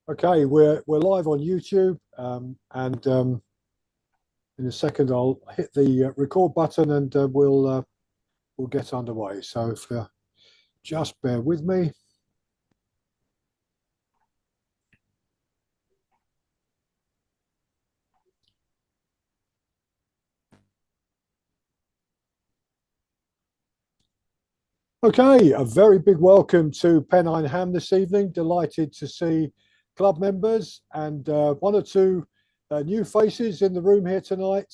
Okay, we're live on YouTube, and in a second I'll hit the record button and we'll get underway. So if just bear with me. Okay, a very big welcome to Pennine Ham this evening. Delighted to see club members and one or two new faces in the room here tonight.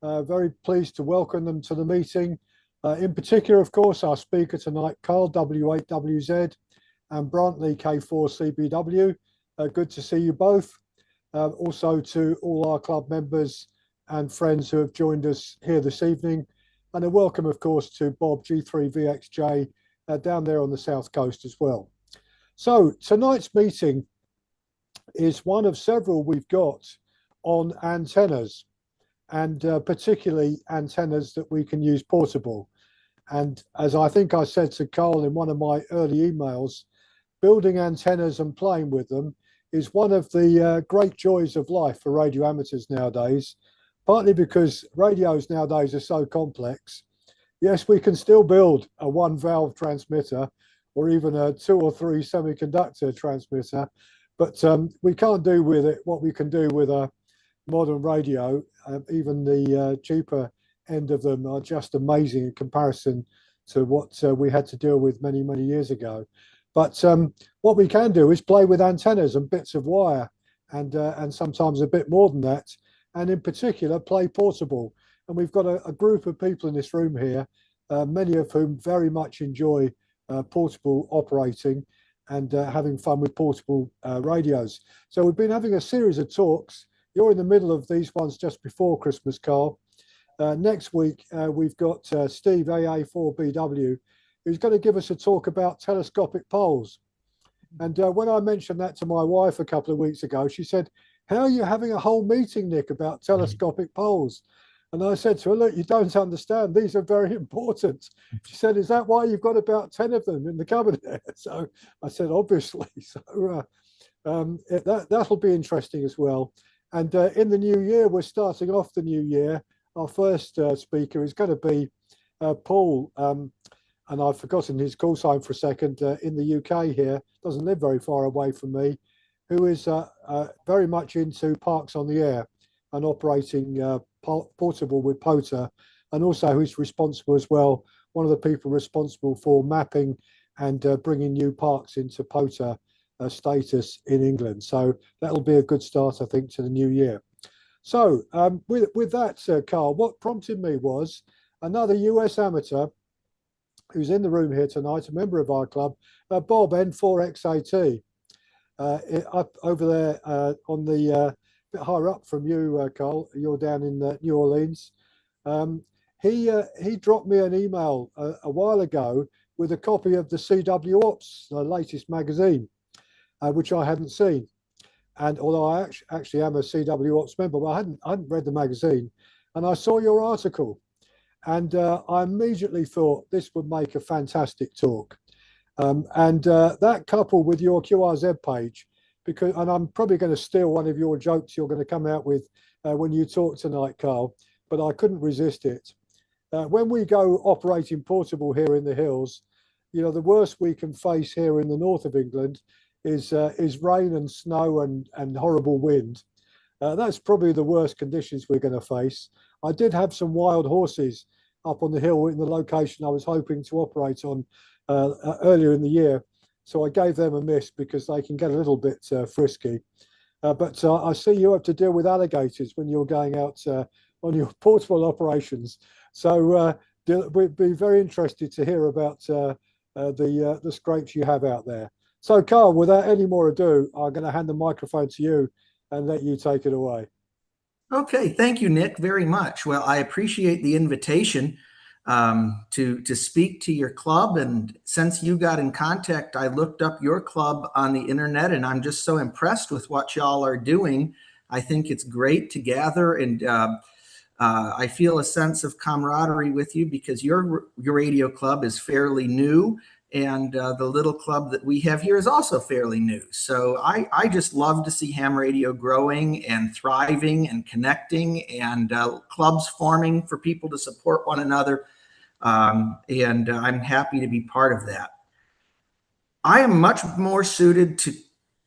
Very pleased to welcome them to the meeting. In particular, of course, our speaker tonight, Carl, W8WZ, and Brantley, K4CBW. Good to see you both. Also to all our club members and friends who have joined us here this evening. And a welcome, of course, to Bob, G3VXJ, down there on the south coast as well. So tonight's meeting is one of several we've got on antennas, and particularly antennas that we can use portable. And as I think I said to Carl in one of my early emails, building antennas and playing with them is one of the great joys of life for radio amateurs nowadays, partly because radios nowadays are so complex. Yes, we can still build a one valve transmitter or even a 2 or 3 semiconductor transmitter, but we can't do with it what we can do with a modern radio. Even the cheaper end of them are just amazing in comparison to what we had to deal with many, many years ago. But what we can do is play with antennas and bits of wire and sometimes a bit more than that. And in particular, play portable. And we've got a group of people in this room here, many of whom very much enjoy portable operating and having fun with portable radios. So we've been having a series of talks. You're in the middle of these ones just before Christmas, Carl. Next week, we've got Steve, AA4BW, who's going to give us a talk about telescopic poles. And when I mentioned that to my wife a couple of weeks ago, she said, "How are you having a whole meeting, Nick, about telescopic poles?" And I said to her, "Look, you don't understand. These are very important." She said, "Is that why you've got about 10 of them in the cupboard there?" So I said, "Obviously." So that'll be interesting as well. And in the new year, we're starting off the new year. Our first speaker is going to be Paul, and I've forgotten his call sign for a second, in the UK here, doesn't live very far away from me, who is very much into parks on the air and operating portable with POTA, and also who's responsible as well, one of the people responsible for mapping and bringing new parks into POTA status in England. So that'll be a good start, I think, to the new year. So with that, Carl, what prompted me was another US amateur who's in the room here tonight, a member of our club, Bob, N4XAT, up over there on the bit higher up from you, Carl. You're down in New Orleans. He dropped me an email a while ago with a copy of the CW Ops, the latest magazine, which I hadn't seen. And although I actually am a CW Ops member, but I hadn't read the magazine, and I saw your article. And I immediately thought this would make a fantastic talk. That coupled with your QRZ page, and I'm probably going to steal one of your jokes you're going to come out with when you talk tonight, Carl, but I couldn't resist it. When we go operating portable here in the hills, you know, the worst we can face here in the north of England is rain and snow and horrible wind. That's probably the worst conditions we're going to face. I did have some wild horses up on the hill in the location I was hoping to operate on earlier in the year. So I gave them a miss because they can get a little bit frisky. But I see you have to deal with alligators when you're going out on your portable operations. So we'd be very interested to hear about the scrapes you have out there. So Carl, without any more ado, I'm going to hand the microphone to you and let you take it away. Okay, thank you, Nick, very much. Well, I appreciate the invitation to speak to your club. And since you got in contact, I looked up your club on the internet, and I'm just so impressed with what y'all are doing. I think it's great to gather, and I feel a sense of camaraderie with you because your radio club is fairly new, And the little club that we have here is also fairly new. So I just love to see ham radio growing and thriving and connecting, and clubs forming for people to support one another. And I'm happy to be part of that. I am much more suited to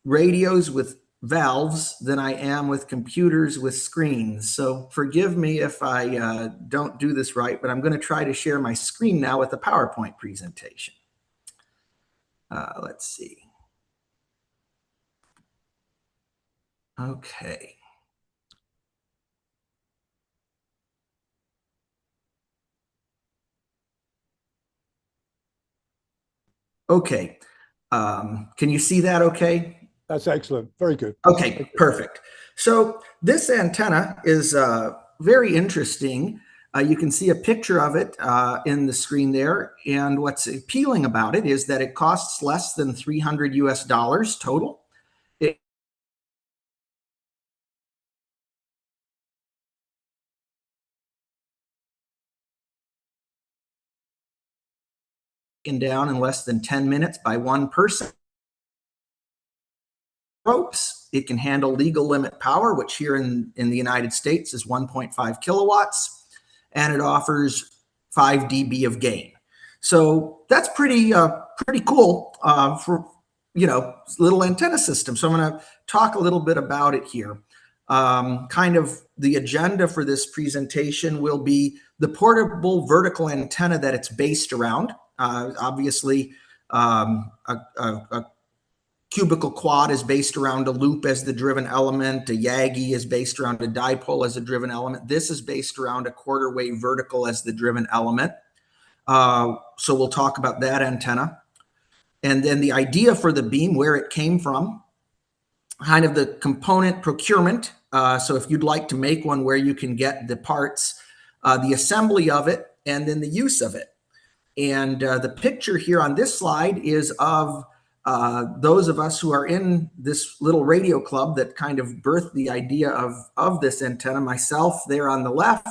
radios with valves than I am with computers with screens. So forgive me if I don't do this right, but I'm going to try to share my screen now with a PowerPoint presentation. Let's see. Okay. Okay. Can you see that okay? That's excellent. Very good. Okay, perfect. So this antenna is very interesting. You can see a picture of it in the screen there. And what's appealing about it is that it costs less than $300 US total. Down in less than 10 minutes by one person. Ropes. It can handle legal limit power, which here in the United States is 1.5 kilowatts, and it offers 5 dB of gain. So that's pretty cool for little antenna system. So I'm going to talk a little bit about it here. Kind of the agenda for this presentation will be the portable vertical antenna that it's based around. Obviously, a cubical quad is based around a loop as the driven element. A Yagi is based around a dipole as a driven element. This is based around a quarter wave vertical as the driven element. So we'll talk about that antenna. And then the idea for the beam, where it came from, kind of the component procurement. So if you'd like to make one, where you can get the parts, the assembly of it, and then the use of it. And the picture here on this slide is of those of us who are in this little radio club that kind of birthed the idea of this antenna. Myself there on the left,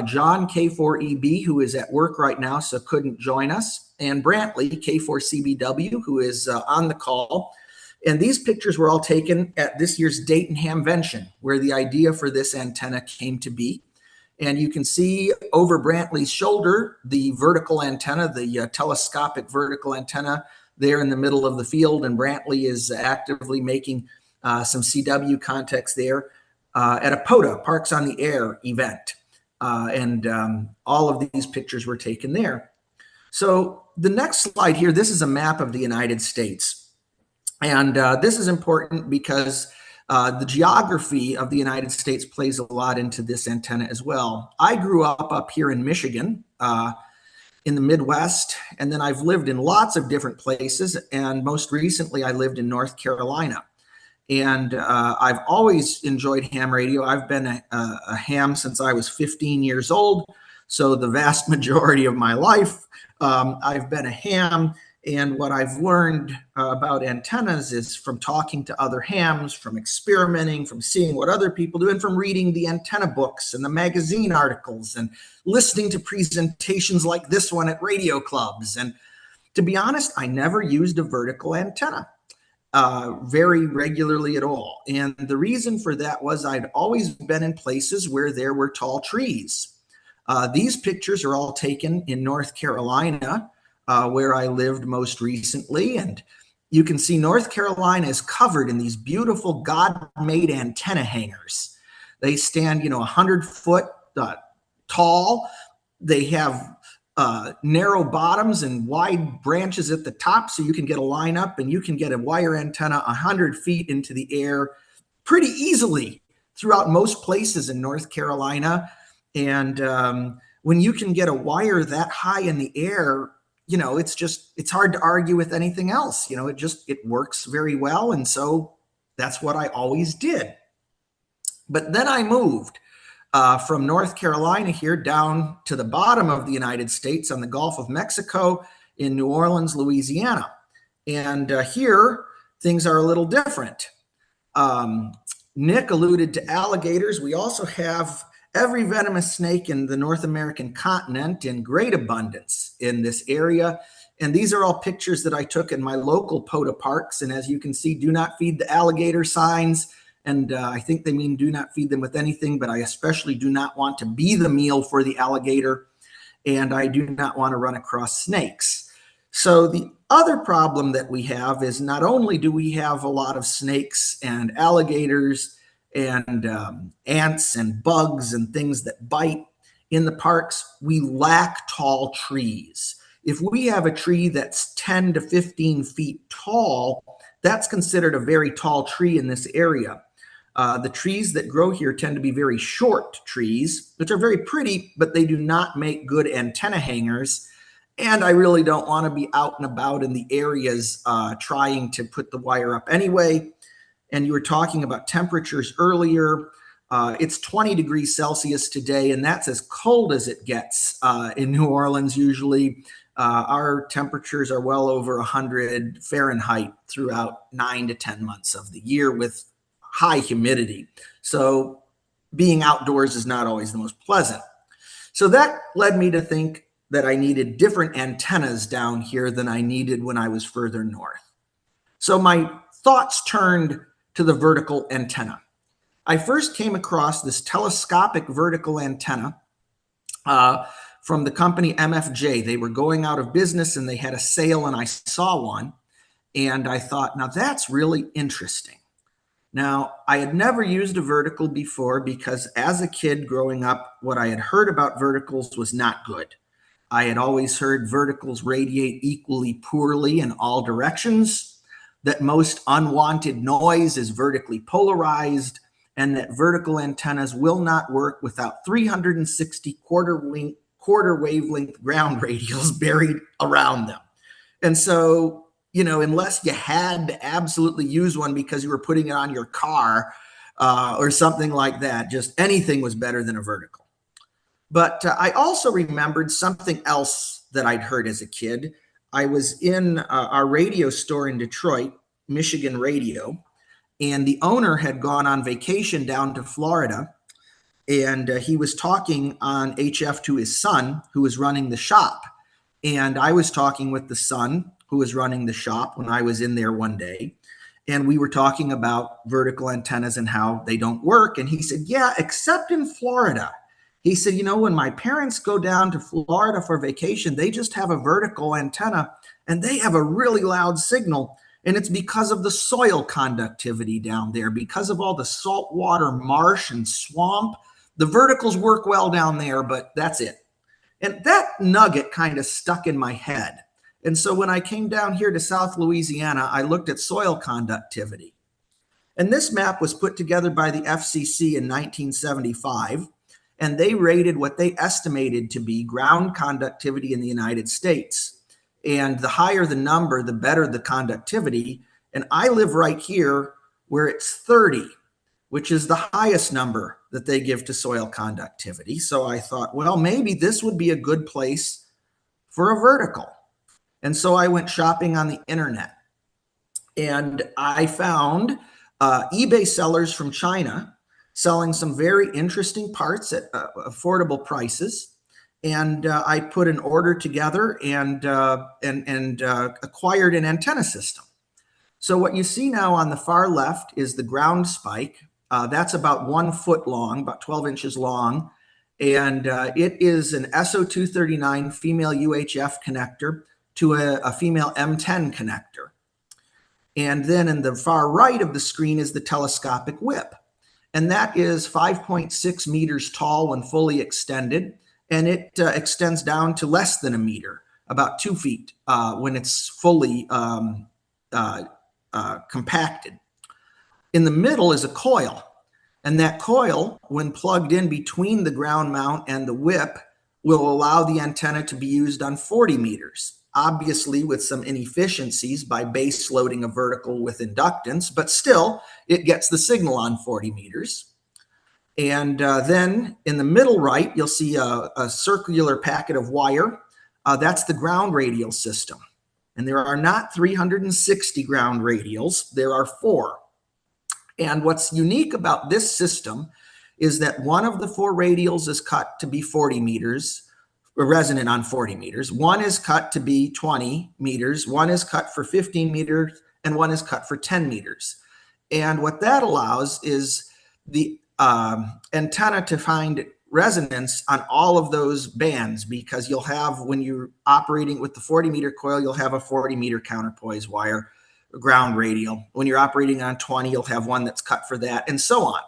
John K4EB, who is at work right now, so couldn't join us, and Brantley K4CBW, who is on the call. And these pictures were all taken at this year's Dayton Hamvention, where the idea for this antenna came to be. And you can see over Brantley's shoulder, the vertical antenna, the telescopic vertical antenna there in the middle of the field. And Brantley is actively making some CW contacts there at a POTA, Parks on the Air event. All of these pictures were taken there. So the next slide here, this is a map of the United States. And this is important because the geography of the United States plays a lot into this antenna as well. I grew up here in Michigan, in the Midwest, and then I've lived in lots of different places. And most recently, I lived in North Carolina. And I've always enjoyed ham radio. I've been a ham since I was 15 years old. So the vast majority of my life, I've been a ham. And what I've learned about antennas is from talking to other hams, from experimenting, from seeing what other people do, and from reading the antenna books and the magazine articles and listening to presentations like this one at radio clubs. And to be honest, I never used a vertical antenna very regularly at all. And the reason for that was I'd always been in places where there were tall trees. These pictures are all taken in North Carolina, where I lived most recently. And you can see North Carolina is covered in these beautiful God-made antenna hangers. They stand, 100 foot tall. They have narrow bottoms and wide branches at the top, so you can get a line up and you can get a wire antenna 100 feet into the air pretty easily throughout most places in North Carolina. And when you can get a wire that high in the air, it's hard to argue with anything else. It works very well. And so that's what I always did. But then I moved from North Carolina here down to the bottom of the United States on the Gulf of Mexico in New Orleans, Louisiana. And here things are a little different. Nick alluded to alligators. We also have every venomous snake in the North American continent in great abundance in this area. And these are all pictures that I took in my local POTA parks. And as you can see, do not feed the alligator signs. And I think they mean do not feed them with anything, but I especially do not want to be the meal for the alligator. And I do not want to run across snakes. So the other problem that we have is not only do we have a lot of snakes and alligators and ants and bugs and things that bite in the parks, we lack tall trees. If we have a tree that's 10 to 15 feet tall, that's considered a very tall tree in this area. The trees that grow here tend to be very short trees, which are very pretty, but they do not make good antenna hangers. And I really don't want to be out and about in the areas trying to put the wire up anyway. And you were talking about temperatures earlier. It's 20 degrees Celsius today, and that's as cold as it gets in New Orleans usually. Our temperatures are well over 100 Fahrenheit throughout 9 to 10 months of the year with high humidity. So being outdoors is not always the most pleasant. So that led me to think that I needed different antennas down here than I needed when I was further north. So my thoughts turned to the vertical antenna. I first came across this telescopic vertical antenna from the company MFJ. They were going out of business and they had a sale and I saw one. And I thought, now that's really interesting. Now, I had never used a vertical before because as a kid growing up, what I had heard about verticals was not good. I had always heard verticals radiate equally poorly in all directions, that most unwanted noise is vertically polarized, and that vertical antennas will not work without 360 quarter wavelength ground radials buried around them. And so, you know, unless you had to absolutely use one because you were putting it on your car or something like that, just anything was better than a vertical. But I also remembered something else that I'd heard as a kid. I was in our radio store in Detroit, Michigan Radio, and the owner had gone on vacation down to Florida, and he was talking on HF to his son, who was running the shop. And I was talking with the son, who was running the shop, when I was in there one day. And we were talking about vertical antennas and how they don't work. And he said, yeah, except in Florida. He said, you know, when my parents go down to Florida for vacation, they just have a vertical antenna and they have a really loud signal. And it's because of the soil conductivity down there, because of all the saltwater marsh and swamp. The verticals work well down there, but that's it. And that nugget kind of stuck in my head. And so when I came down here to South Louisiana, I looked at soil conductivity. And this map was put together by the FCC in 1975. And they rated what they estimated to be ground conductivity in the United States. And the higher the number, the better the conductivity. And I live right here where it's 30, which is the highest number that they give to soil conductivity. So I thought, well, maybe this would be a good place for a vertical. And so I went shopping on the internet. And I found eBay sellers from China selling some very interesting parts at affordable prices. And I put an order together and acquired an antenna system. So what you see now on the far left is the ground spike. That's about 1 foot long, about 12 inches long. And it is an SO239 female UHF connector to a female M10 connector. And then in the far right of the screen is the telescopic whip. And that is 5.6 meters tall when fully extended. And it extends down to less than a meter, about 2 feet when it's fully compacted. In the middle is a coil. And that coil, when plugged in between the ground mount and the whip, will allow the antenna to be used on 40 meters. Obviously with some inefficiencies by base loading a vertical with inductance, but still it gets the signal on 40 meters. And then in the middle right, you'll see a circular packet of wire. That's the ground radial system. And there are not 360 ground radials, there are 4. And what's unique about this system is that one of the 4 radials is cut to be 40 meters, resonant on 40 meters. One is cut to be 20 meters, one is cut for 15 meters, and one is cut for 10 meters. And what that allows is the antenna to find resonance on all of those bands, because you'll have, when you're operating with the 40 meter coil, you'll have a 40 meter counterpoise wire, ground radial. When you're operating on 20, you'll have one that's cut for that, and so on.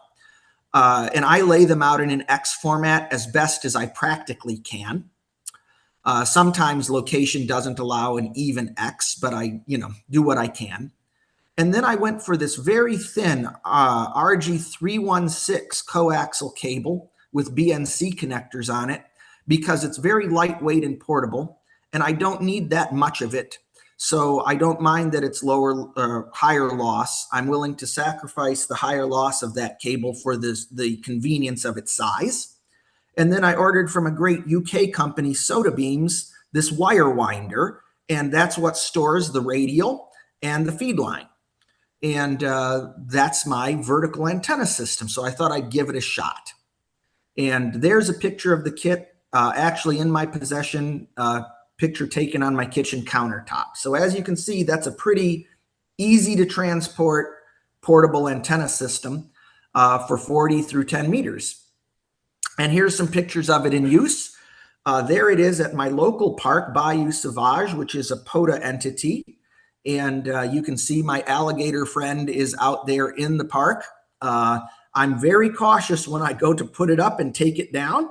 And I lay them out in an X format as best as I practically can. Sometimes location doesn't allow an even X, but I, do what I can. And then I went for this very thin RG316 coaxial cable with BNC connectors on it, because it's very lightweight and portable, and I don't need that much of it. So I don't mind that it's higher loss. I'm willing to sacrifice the higher loss of that cable for the convenience of its size. And then I ordered from a great UK company, Soda Beams, this wire winder, and that's what stores the radial and the feed line. And that's my vertical antenna system. So I thought I'd give it a shot. And there's a picture of the kit, actually in my possession, picture taken on my kitchen countertop. So as you can see, that's a pretty easy to transport portable antenna system for 40 through 10 meters. And here's some pictures of it in use. There it is at my local park, Bayou Sauvage, which is a POTA entity. And you can see my alligator friend is out there in the park. I'm very cautious when I go to put it up and take it down.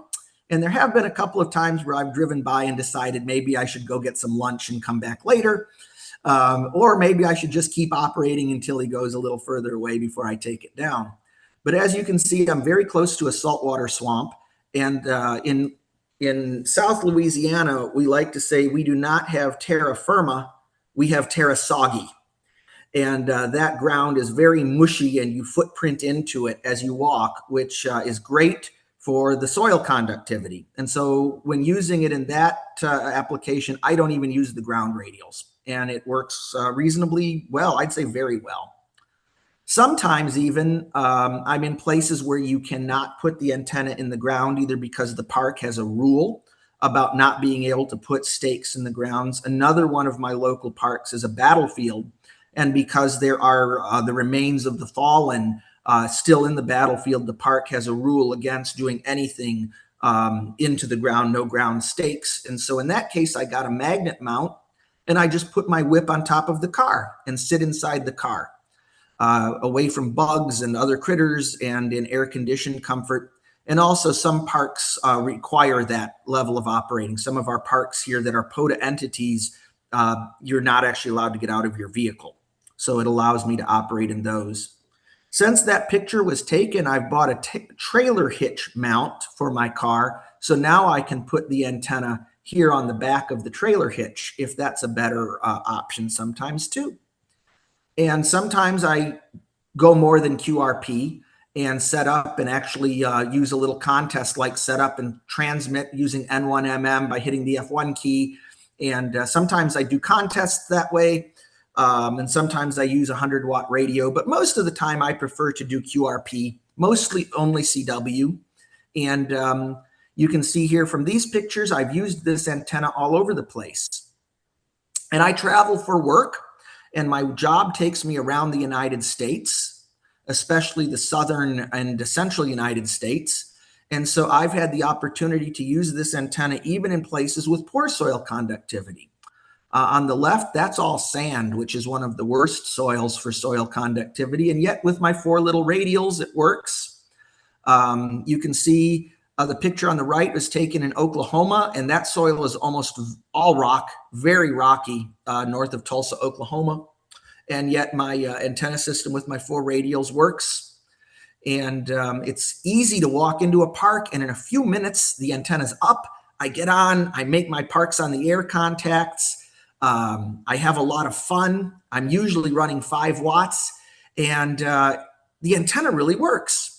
And there have been a couple of times where I've driven by and decided maybe I should go get some lunch and come back later. Or maybe I should just keep operating until he goes a little further away before I take it down. But as you can see, I'm very close to a saltwater swamp. And in South Louisiana, we like to say we do not have terra firma, we have terra soggy. And that ground is very mushy, and you footprint into it as you walk, which is great for the soil conductivity. And so when using it in that application, I don't even use the ground radials, and it works reasonably well. I'd say very well. Sometimes even I'm in places where you cannot put the antenna in the ground, either because the park has a rule about not being able to put stakes in the grounds. Another one of my local parks is a battlefield, and because there are the remains of the fallen still in the battlefield, the park has a rule against doing anything into the ground, no ground stakes. And so in that case, I got a magnet mount, and I just put my whip on top of the car and sit inside the car, away from bugs and other critters, and in air-conditioned comfort. And also some parks require that level of operating. Some of our parks here that are POTA entities, you're not actually allowed to get out of your vehicle. So it allows me to operate in those. Since that picture was taken, I've bought a trailer hitch mount for my car. So now I can put the antenna here on the back of the trailer hitch, if that's a better option sometimes too. And sometimes I go more than QRP and set up and actually use a little contest like setup and transmit using N1MM by hitting the F1 key. And sometimes I do contests that way. And sometimes I use a 100-watt radio, but most of the time I prefer to do QRP, mostly only CW. And you can see here from these pictures, I've used this antenna all over the place. And I travel for work, and my job takes me around the United States, especially the southern and central United States. And so I've had the opportunity to use this antenna even in places with poor soil conductivity. On the left, that's all sand, which is one of the worst soils for soil conductivity. And yet with my 4 little radials, it works. You can see the picture on the right was taken in Oklahoma, and that soil is almost all rock, very rocky, north of Tulsa, Oklahoma. And yet my antenna system with my 4 radials works. And it's easy to walk into a park, and in a few minutes, the antenna's up. I get on, I make my parks on the air contacts. I have a lot of fun. I'm usually running 5 watts, and the antenna really works.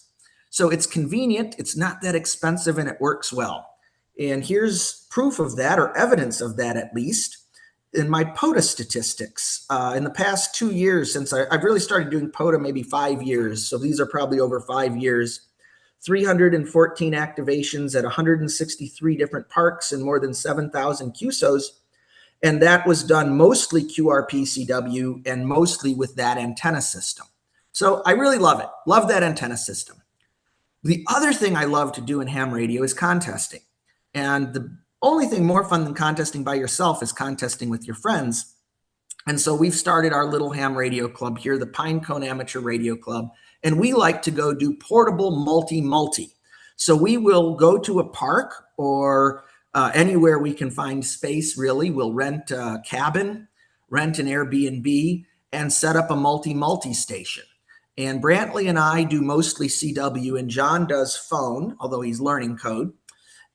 So it's convenient, it's not that expensive, and it works well. And here's proof of that, or evidence of that at least, in my POTA statistics. In the past 2 years, since I've really started doing POTA, maybe 5 years, so these are probably over 5 years. 314 activations at 163 different parks and more than 7,000 QSOs. And that was done mostly QRP-CW and mostly with that antenna system. So I really love it. Love that antenna system. The other thing I love to do in ham radio is contesting. And the only thing more fun than contesting by yourself is contesting with your friends. And so we've started our little ham radio club here, the Pinecone Amateur Radio Club, and we like to go do portable multi-multi. So we will go to a park or anywhere we can find space, really. We'll rent a cabin, rent an Airbnb, and set up a multi-multi station. And Brantley and I do mostly CW, and John does phone, although he's learning code.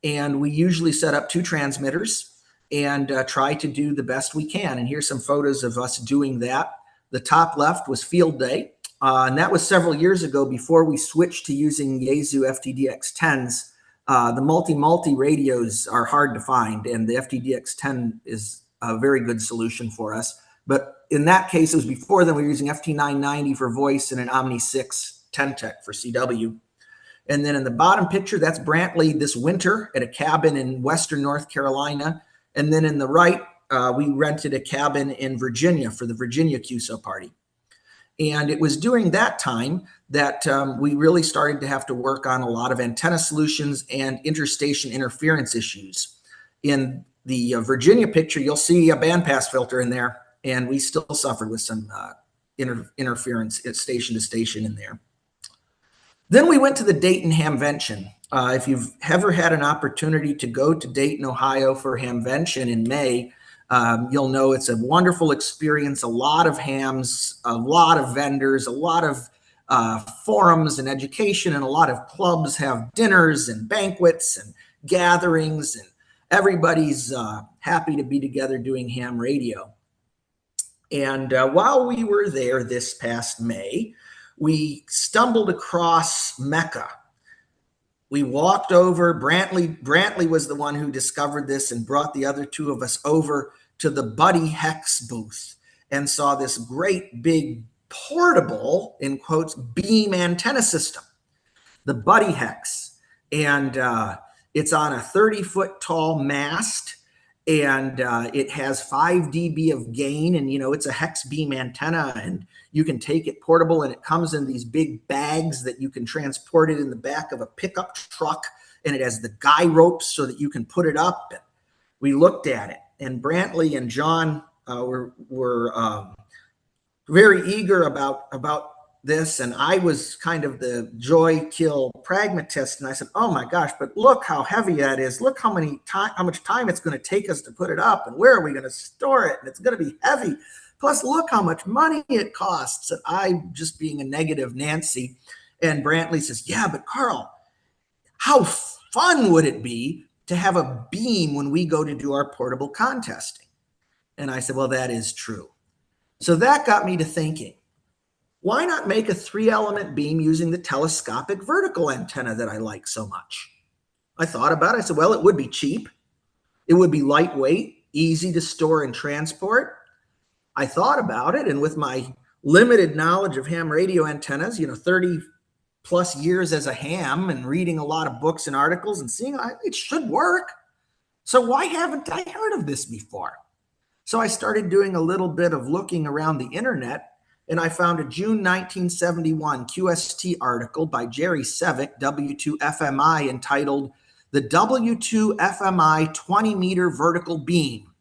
And we usually set up 2 transmitters and try to do the best we can. And here's some photos of us doing that. The top left was field day, and that was several years ago before we switched to using Yaesu FTDX10s. The multi-multi radios are hard to find, and the FTDX10 is a very good solution for us. But in that case, it was before then we were using FT990 for voice and an Omni 6 10-Tech for CW. And then in the bottom picture, that's Brantley this winter at a cabin in Western North Carolina. And then in the right, we rented a cabin in Virginia for the Virginia QSO party. And it was during that time that we really started to have to work on a lot of antenna solutions and interstation interference issues. In the Virginia picture, you'll see a bandpass filter in there, and we still suffered with some interference station to station in there. Then we went to the Dayton Hamvention. If you've ever had an opportunity to go to Dayton, Ohio for Hamvention in May, you'll know it's a wonderful experience. A lot of hams, a lot of vendors, a lot of forums and education, and a lot of clubs have dinners and banquets and gatherings, and everybody's happy to be together doing ham radio. And while we were there this past May, we stumbled across Mecca. We walked over. Brantley was the one who discovered this and brought the other 2 of us over to the Buddy Hex booth and saw this great big portable, in quotes, beam antenna system, the Buddy Hex. And it's on a 30-foot tall mast, and it has 5 dB of gain, and it's a hex beam antenna, and you can take it portable, and it comes in these big bags that you can transport it in the back of a pickup truck, and it has the guy ropes so that you can put it up. And we looked at it, and Brantley and John were very eager about this, and I was kind of the joy kill pragmatist, and I said, oh my gosh, but look how heavy that is. Look how much time it's going to take us to put it up, and where are we going to store it, and it's going to be heavy. Plus, look how much money it costs. And I, just being a negative Nancy, and Brantley says, yeah, but Carl, how fun would it be to have a beam when we go to do our portable contesting? And I said, well, that is true. So that got me to thinking, why not make a 3-element beam using the telescopic vertical antenna that I like so much? I thought about it. I said, well, it would be cheap. It would be lightweight, easy to store and transport. I thought about it, and with my limited knowledge of ham radio antennas, 30 plus years as a ham and reading a lot of books and articles and seeing it should work. So why haven't I heard of this before? So I started doing a little bit of looking around the internet, and I found a June 1971 QST article by Jerry Sevick, W8WZ A, entitled The W8WZ 20-Meter Vertical Beam.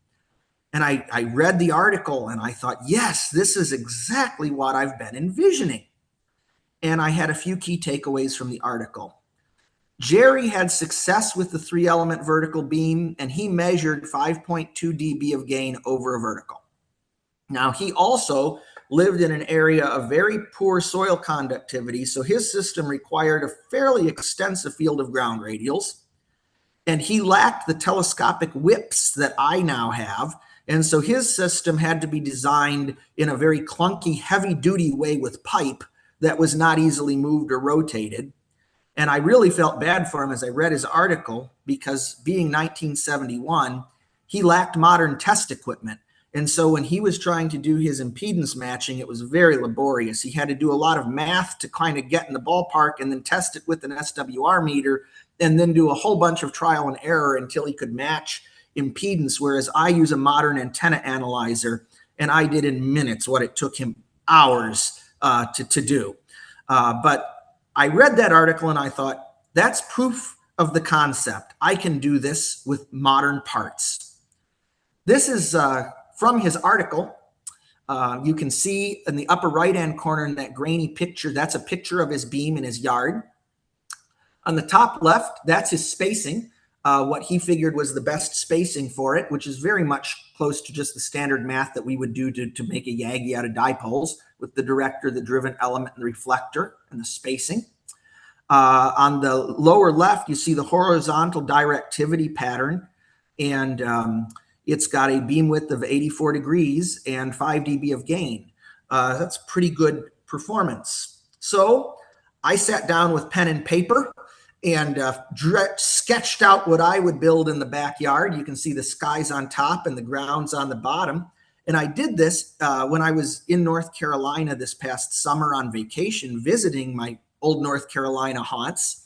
And I read the article, and I thought, yes, this is exactly what I've been envisioning. And I had a few key takeaways from the article. Jerry had success with the 3-element vertical beam, and he measured 5.2 dB of gain over a vertical. Now, he also lived in an area of very poor soil conductivity, so his system required a fairly extensive field of ground radials, and he lacked the telescopic whips that I now have, and so his system had to be designed in a very clunky, heavy-duty way with pipe that was not easily moved or rotated. And I really felt bad for him as I read his article, because being 1971, he lacked modern test equipment. And so when he was trying to do his impedance matching, it was very laborious. He had to do a lot of math to kind of get in the ballpark and then test it with an SWR meter and then do a whole bunch of trial and error until he could match impedance, whereas I use a modern antenna analyzer, and I did in minutes what it took him hours to do. But I read that article and I thought, that's proof of the concept. I can do this with modern parts. This is from his article. You can see in the upper right-hand corner in that grainy picture, that's a picture of his beam in his yard. On the top left, that's his spacing, what he figured was the best spacing for it, which is very much close to just the standard math that we would do to make a Yagi out of dipoles with the director, the driven element, and the reflector, and the spacing. On the lower left, you see the horizontal directivity pattern, and it's got a beam width of 84 degrees and 5 dB of gain. That's pretty good performance. So I sat down with pen and paper and sketched out what I would build in the backyard. You can see the skies on top and the grounds on the bottom. And I did this when I was in North Carolina this past summer on vacation, visiting my old North Carolina haunts.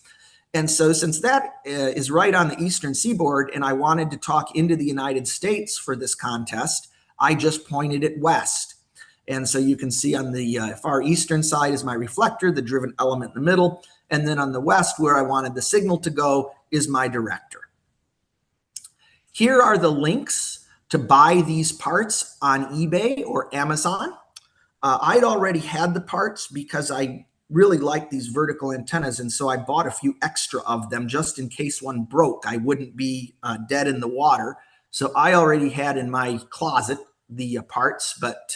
And so since that is right on the eastern seaboard and I wanted to talk into the United States for this contest, I just pointed it west. And so you can see on the far eastern side is my reflector, the driven element in the middle. And then on the west, where I wanted the signal to go, is my director. Here are the links to buy these parts on eBay or Amazon. I'd already had the parts because I really like these vertical antennas, and so I bought a few extra of them just in case one broke. I wouldn't be dead in the water. So I already had in my closet the parts, but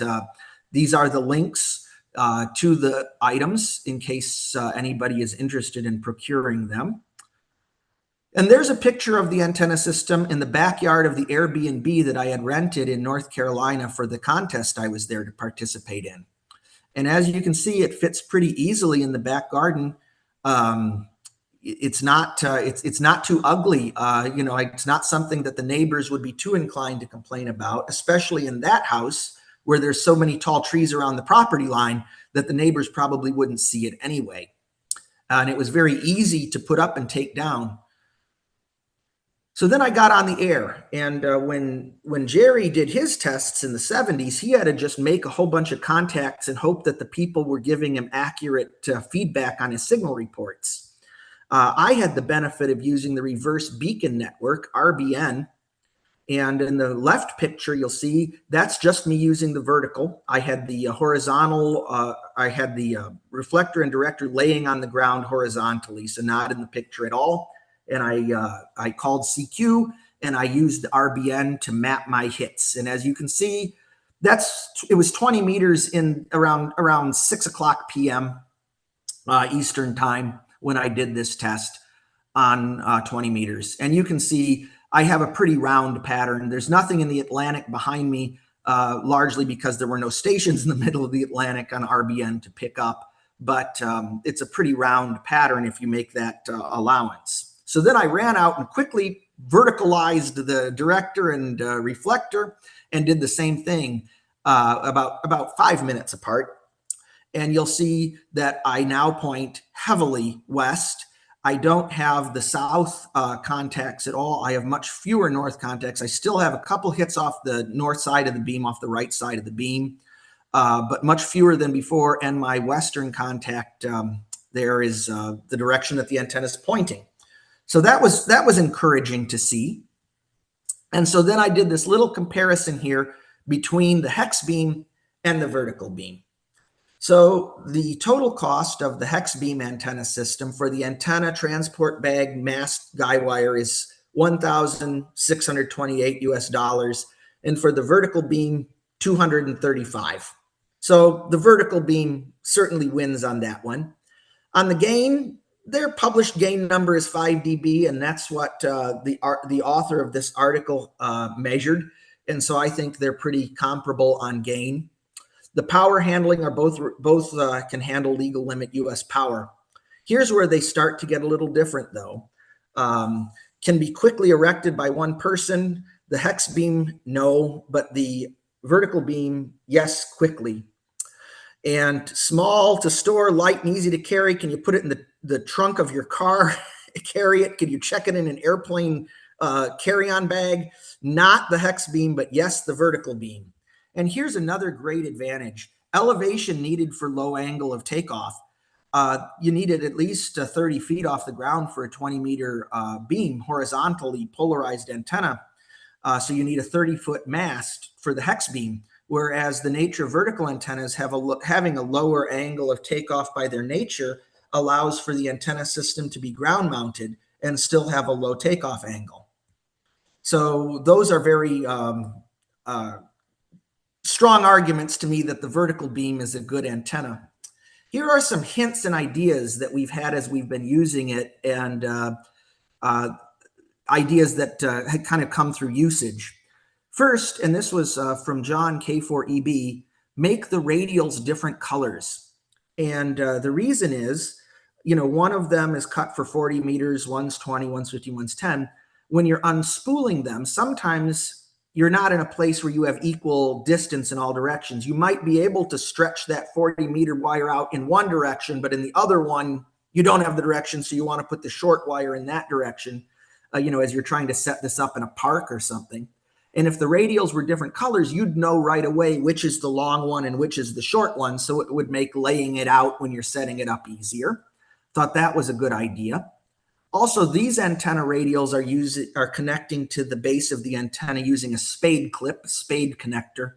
these are the links to the items in case anybody is interested in procuring them. And there's a picture of the antenna system in the backyard of the Airbnb that I had rented in North Carolina for the contest I was there to participate in. And as you can see, it fits pretty easily in the back garden. It's not too ugly. It's not something that the neighbors would be too inclined to complain about, especially in that house where there's so many tall trees around the property line that the neighbors probably wouldn't see it anyway. And it was very easy to put up and take down. So then I got on the air, and when Jerry did his tests in the 70s, he had to just make a whole bunch of contacts and hope that the people were giving him accurate feedback on his signal reports. I had the benefit of using the reverse beacon network, RBN, and in the left picture, you'll see that's just me using the vertical. I had the horizontal, I had the reflector and director laying on the ground horizontally, so not in the picture at all. And I called CQ and I used the RBN to map my hits. And as you can see, it was 20 meters in around 6 o'clock p.m. Eastern time when I did this test on 20 meters. And you can see I have a pretty round pattern. There's nothing in the Atlantic behind me, largely because there were no stations in the middle of the Atlantic on RBN to pick up. But it's a pretty round pattern if you make that allowance. So then I ran out and quickly verticalized the director and reflector and did the same thing about 5 minutes apart. And you'll see that I now point heavily west. I don't have the south contacts at all. I have much fewer north contacts. I still have a couple hits off the north side of the beam, off the right side of the beam, but much fewer than before. And my western contact, there is the direction that the antenna is pointing. So that was encouraging to see. And so then I did this little comparison here between the hex beam and the vertical beam. So the total cost of the hex beam antenna system for the antenna transport bag mast guy wire is $1,628 US, and for the vertical beam, $235. So the vertical beam certainly wins on that one. On the gain, their published gain number is 5 dB, and that's what the author of this article measured. And so I think they're pretty comparable on gain. The power handling are both can handle legal limit US power. Here's where they start to get a little different though. Can be quickly erected by one person. The hex beam, no, but the Vertical beam, yes, quickly. And small to store, light and easy to carry. Can you put it in the trunk of your car, carry it? Can you check it in an airplane carry-on bag? Not the hex beam, but yes, the vertical beam. And here's another great advantage. Elevation needed for low angle of takeoff. You needed at least 30 feet off the ground for a 20-meter beam, horizontally polarized antenna. So you need a 30-foot mast for the hex beam, whereas the nature of vertical antennas having a lower angle of takeoff by their nature allows for the antenna system to be ground mounted and still have a low takeoff angle. So those are very strong arguments to me that the vertical beam is a good antenna. Here are some hints and ideas that we've had as we've been using it, and ideas that had kind of come through usage. First, and this was from John K4EB, make the radials different colors. And the reason is, one of them is cut for 40 meters, one's 20, one's 15, one's 10. When you're unspooling them, sometimes you're not in a place where you have equal distance in all directions. You might be able to stretch that 40-meter wire out in one direction, but in the other one, you don't have the direction, so you want to put the short wire in that direction, as you're trying to set this up in a park or something. And if the radials were different colors, you'd know right away which is the long one and which is the short one, so it would make laying it out when you're setting it up easier. Thought that was a good idea. Also, these antenna radials are connecting to the base of the antenna using a spade clip, a spade connector.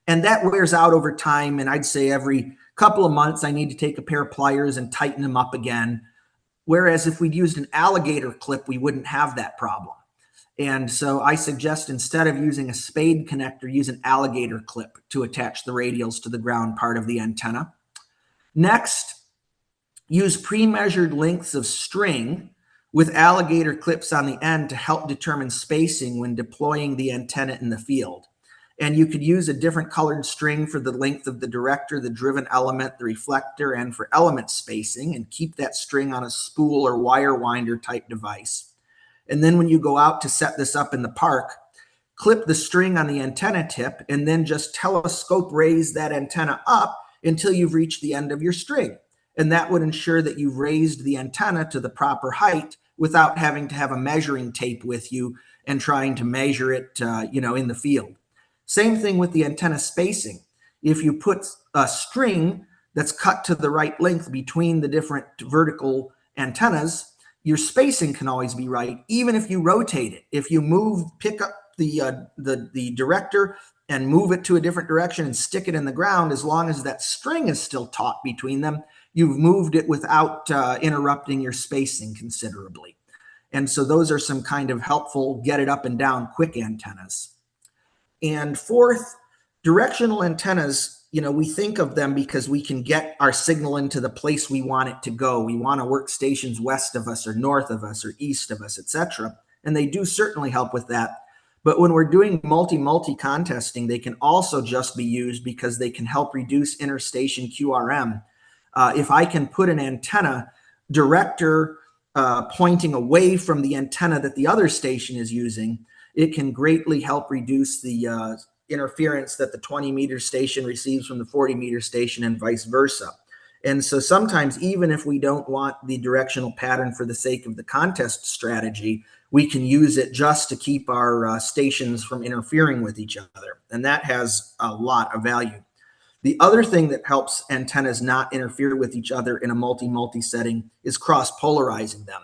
And that wears out over time. And I'd say every couple of months, I need to take a pair of pliers and tighten them up again. Whereas if we'd used an alligator clip, we wouldn't have that problem. And so I suggest instead of using a spade connector, use an alligator clip to attach the radials to the ground part of the antenna. Next, use pre-measured lengths of string with alligator clips on the end to help determine spacing when deploying the antenna in the field. And you could use a different colored string for the length of the director, the driven element, the reflector, and for element spacing, and keep that string on a spool or wire winder type device. And then when you go out to set this up in the park, clip the string on the antenna tip and then just telescope raise that antenna up until you've reached the end of your string. And that would ensure that you've raised the antenna to the proper height without having to have a measuring tape with you and trying to measure it, in the field. Same thing with the antenna spacing. If you put a string that's cut to the right length between the different vertical antennas, your spacing can always be right, even if you rotate it. If you pick up the director and move it to a different direction and stick it in the ground, as long as that string is still taut between them, you've moved it without interrupting your spacing considerably. And so those are some kind of helpful get it up and down quick antennas. And fourth, directional antennas, we think of them because we can get our signal into the place we want it to go. We want to work stations west of us or north of us or east of us, etc. And they do certainly help with that. But when we're doing multi contesting, they can also just be used because they can help reduce interstation QRM. If I can put an antenna director pointing away from the antenna that the other station is using, it can greatly help reduce the interference that the 20-meter station receives from the 40-meter station and vice versa. And so sometimes, even if we don't want the directional pattern for the sake of the contest strategy, we can use it just to keep our stations from interfering with each other. And that has a lot of value. The other thing that helps antennas not interfere with each other in a multi setting is cross-polarizing them.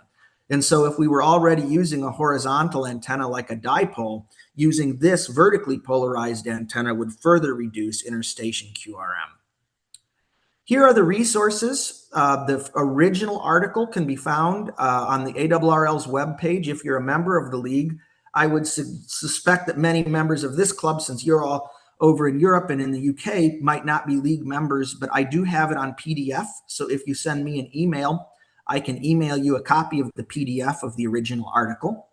And so if we were already using a horizontal antenna like a dipole, using this vertically polarized antenna would further reduce interstation QRM. Here are the resources. The original article can be found on the ARRL's webpage. If you're a member of the league, I would suspect that many members of this club, since you're all over in Europe and in the UK, might not be league members, but I do have it on PDF. So if you send me an email, I can email you a copy of the PDF of the original article.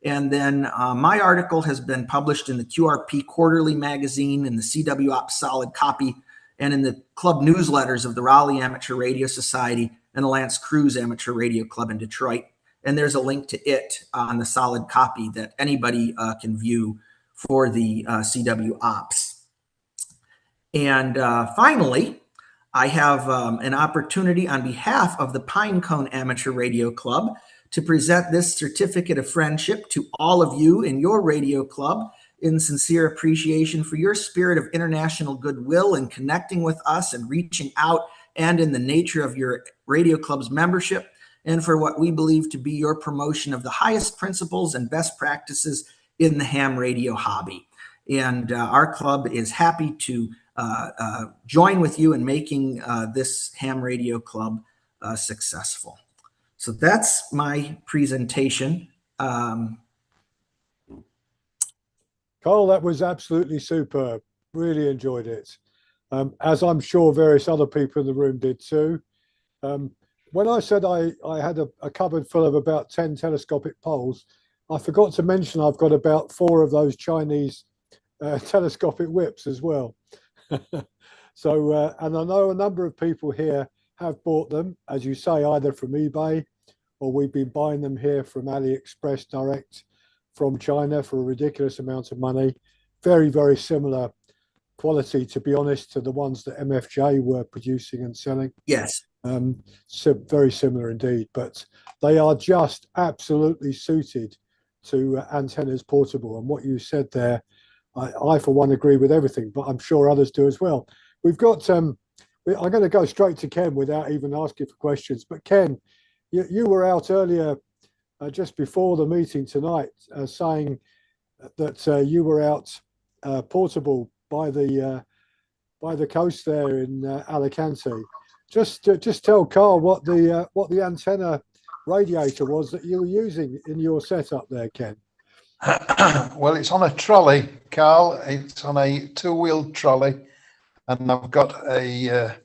And then my article has been published in the QRP Quarterly magazine, in the CW Ops Solid Copy, and in the club newsletters of the Raleigh Amateur Radio Society and the Lance Cruz Amateur Radio Club in Detroit. And there's a link to it on the Solid Copy that anybody can view for the CW Ops. And finally, I have an opportunity on behalf of the Pinecone Amateur Radio Club to present this certificate of friendship to all of you in your radio club in sincere appreciation for your spirit of international goodwill and connecting with us and reaching out, and in the nature of your radio club's membership, and for what we believe to be your promotion of the highest principles and best practices in the ham radio hobby. And our club is happy to join with you in making this ham radio club successful. So that's my presentation. Carl, that was absolutely superb. Really enjoyed it. As I'm sure various other people in the room did too. When I said I had a cupboard full of about 10 telescopic poles, I forgot to mention I've got about 4 of those Chinese telescopic whips as well. So, and I know a number of people here have bought them, as you say, either from eBay or we've been buying them here from AliExpress direct from China for a ridiculous amount of money. Very, very similar quality, to be honest, to the ones that MFJ were producing and selling. Yes. So very similar indeed, but they are just absolutely suited to antennas portable. And what you said there, I for one agree with everything, but I'm sure others do as well. We've got, I'm going to go straight to Ken without even asking for questions. But Ken, you were out earlier just before the meeting tonight saying that you were out portable by the coast there in Alicante. Just tell Carl what the antenna radiator was that you were using in your setup there, Ken. Well, it's on a trolley, Carl. It's on a 2-wheeled trolley, and I've got a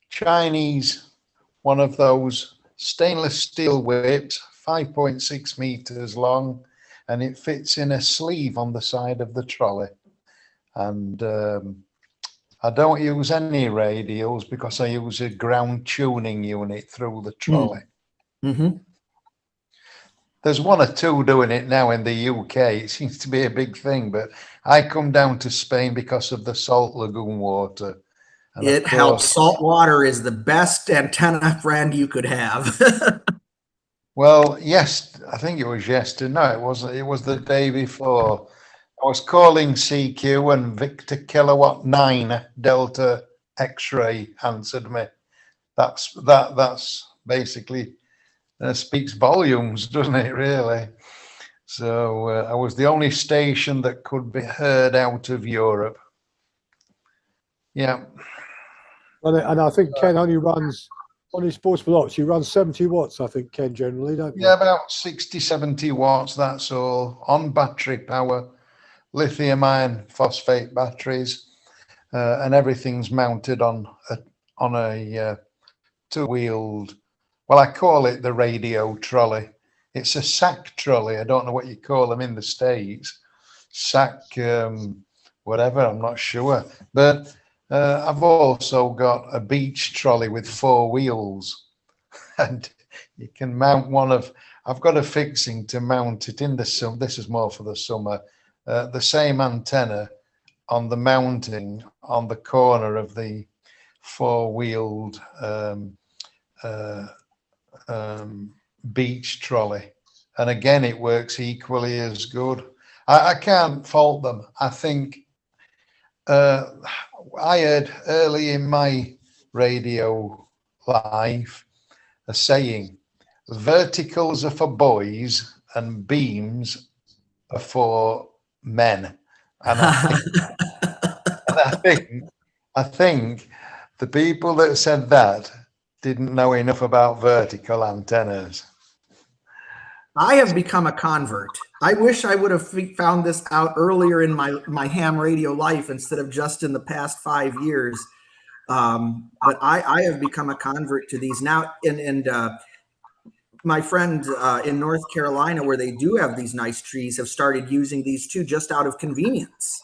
Chinese, one of those stainless steel whips, 5.6 meters long, and it fits in a sleeve on the side of the trolley. And I don't use any radios because I use a ground tuning unit through the trolley. Mm-hmm. There's 1 or 2 doing it now in the UK. It seems to be a big thing, but I come down to Spain because of the salt lagoon water. And it helps. Salt water is the best antenna friend you could have. Well, yes, I think it was yesterday. No, it wasn't. It was the day before. I was calling CQ and Victor Kilowatt 9 Delta X-ray answered me. That's basically speaks volumes, doesn't it, really? So I was the only station that could be heard out of Europe. Yeah. And I think Ken only runs, on his portable ops, you run 70 watts, I think, Ken, generally, don't you? Yeah, about 60, 70 watts, that's all, on battery power, lithium iron phosphate batteries, and everything's mounted on a 2-wheeled, well, I call it the radio trolley. It's a sack trolley. I don't know what you call them in the States. Sack, whatever, I'm not sure. But I've also got a beach trolley with 4 wheels. And you can mount one of, I've got a fixing to mount it in the summer. This is more for the summer. The same antenna on the mounting on the corner of the 4-wheeled beach trolley, and again it works equally as good. I can't fault them. I think I heard early in my radio life a saying, verticals are for boys and beams are for men. And I think the people that said that didn't know enough about vertical antennas. I have become a convert. I wish I would have found this out earlier in my ham radio life instead of just in the past 5 years. But I have become a convert to these now. And my friend in North Carolina, where they do have these nice trees, have started using these too, just out of convenience.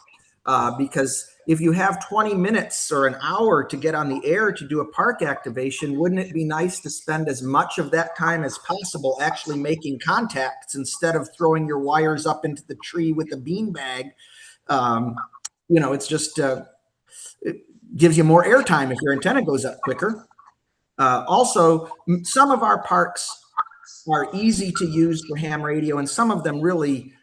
Because if you have 20 minutes or an hour to get on the air to do a park activation, wouldn't it be nice to spend as much of that time as possible actually making contacts instead of throwing your wires up into the tree with a beanbag? You know, it's just gives you more airtime if your antenna goes up quicker. Also, some of our parks are easy to use for ham radio, and some of them really,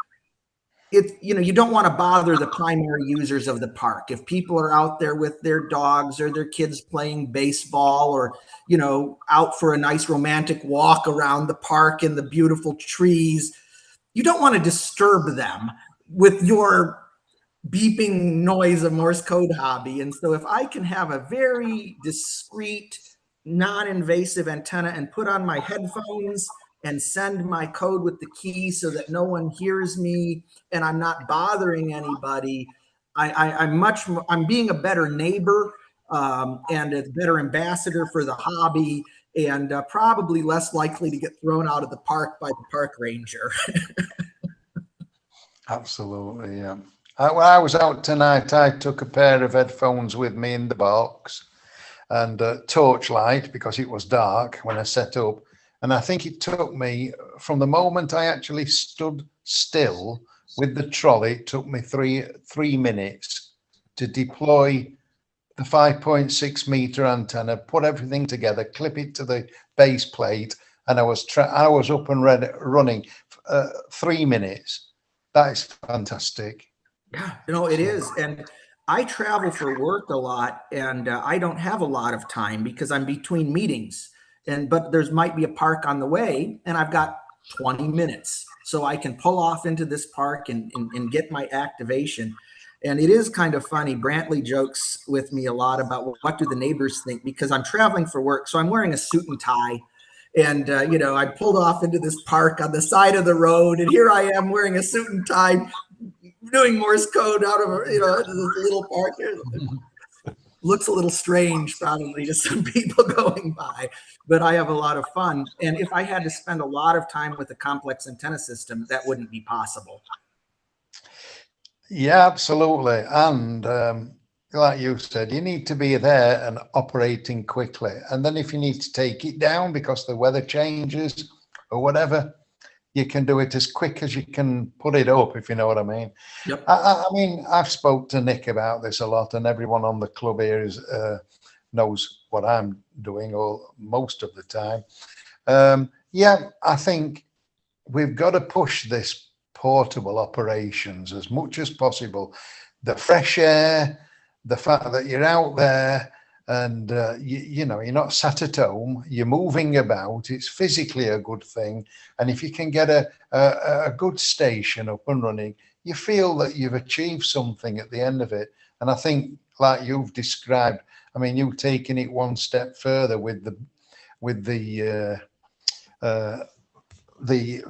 you don't want to bother the primary users of the park. If people are out there with their dogs or their kids playing baseball, or out for a nice romantic walk around the park in the beautiful trees, you don't want to disturb them with your beeping noise of Morse code hobby. And so if I can have a very discreet, non-invasive antenna and put on my headphones and send my code with the key so that no one hears me and I'm not bothering anybody, I'm being a better neighbor, and a better ambassador for the hobby, and probably less likely to get thrown out of the park by the park ranger. Absolutely, yeah. When I was out tonight, I took a pair of headphones with me in the box and torchlight, because it was dark when I set up. And I think it took me, from the moment I actually stood still with the trolley, it took me three minutes to deploy the 5.6 meter antenna, put everything together, clip it to the base plate, and I was up and running. 3 minutes. That is fantastic. Yeah, it is. And I travel for work a lot, and I don't have a lot of time because I'm between meetings. But there's might be a park on the way, and I've got 20 minutes. So I can pull off into this park and get my activation. And it is kind of funny. Brantley jokes with me a lot about what do the neighbors think, because I'm traveling for work. So I'm wearing a suit and tie. And, I pulled off into this park on the side of the road, and here I am wearing a suit and tie, doing Morse code out of, this little park. Looks a little strange probably to some people going by, but I have a lot of fun. And if I had to spend a lot of time with a complex antenna system, that wouldn't be possible. Yeah, absolutely. And like you said, you need to be there and operating quickly. And then if you need to take it down because the weather changes or whatever, you can do it as quick as you can put it up, if you know what I mean. Yep. I mean, I've spoke to Nick about this a lot, and everyone on the club here knows what I'm doing, or most of the time. Yeah, I think we've got to push this portable operations as much as possible. The fresh air, the fact that you're out there, and you're not sat at home, you're moving about, it's physically a good thing. And if you can get a good station up and running, you feel that you've achieved something at the end of it. And I think, like you've described, I mean, you've taken it one step further with the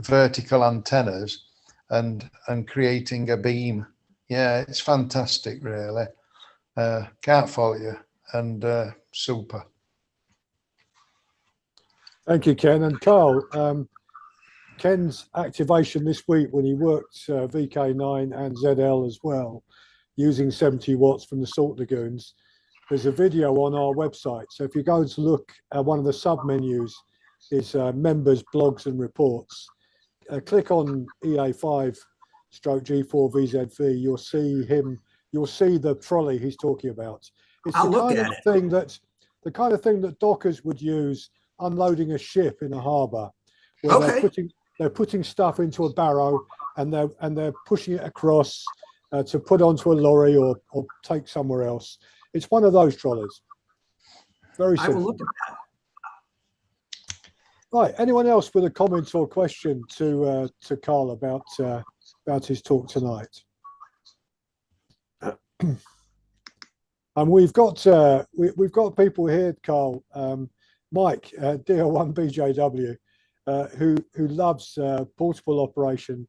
vertical antennas and creating a beam. Yeah, it's fantastic, really. Can't fault you. And super. Thank you, Ken. And Carl, Ken's activation this week when he worked VK9 and ZL as well, using 70 watts from the Salt Lagoons. There's a video on our website. So if you go to look at one of the sub-menus, is members, blogs and reports. Click on EA5/G4VZV. You'll see him. You'll see the trolley he's talking about. It's the kind of thing that dockers would use unloading a ship in a harbour, where they're putting stuff into a barrow and they're pushing it across to put onto a lorry or take somewhere else. It's one of those trolleys. Very simple. I will look at that. Right. Anyone else with a comment or question to Carl about his talk tonight? And we've got people here, Carl. Mike, DL1BJW, who loves portable operation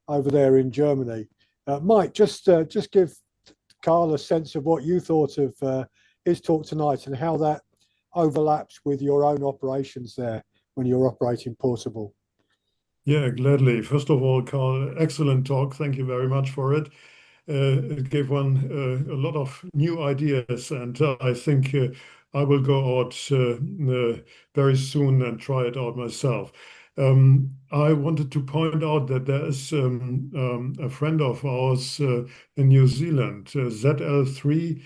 over there in Germany. Mike, just give Carl a sense of what you thought of his talk tonight and how that overlaps with your own operations there when you're operating portable. Yeah, gladly. First of all, Carl, excellent talk. Thank you very much for it. It gave one a lot of new ideas, and I think I will go out very soon and try it out myself. I wanted to point out that there is a friend of ours in New Zealand, ZL3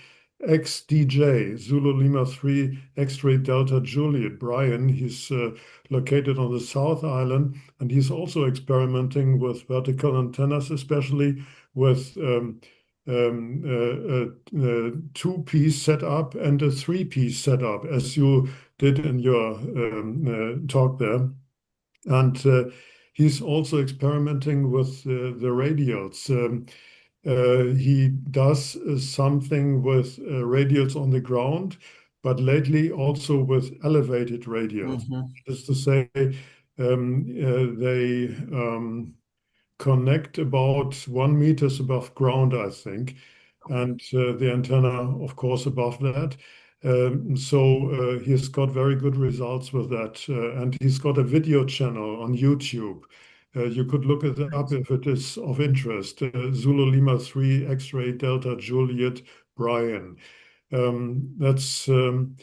W8WZ Zulu Lima 3 X-ray Delta Juliet, Brian. He's located on the South Island, and he's also experimenting with vertical antennas, especially with a two-piece setup and a three-piece setup, as you did in your talk there. And he's also experimenting with the radials. He does something with radials on the ground, but lately also with elevated radials. That is to say, they connect about 1 meters above ground, I think, and the antenna, of course, above that. So he's got very good results with that, and he's got a video channel on YouTube. You could look it up if it is of interest. Zulu Lima 3 X-ray Delta Juliet Brian. That's in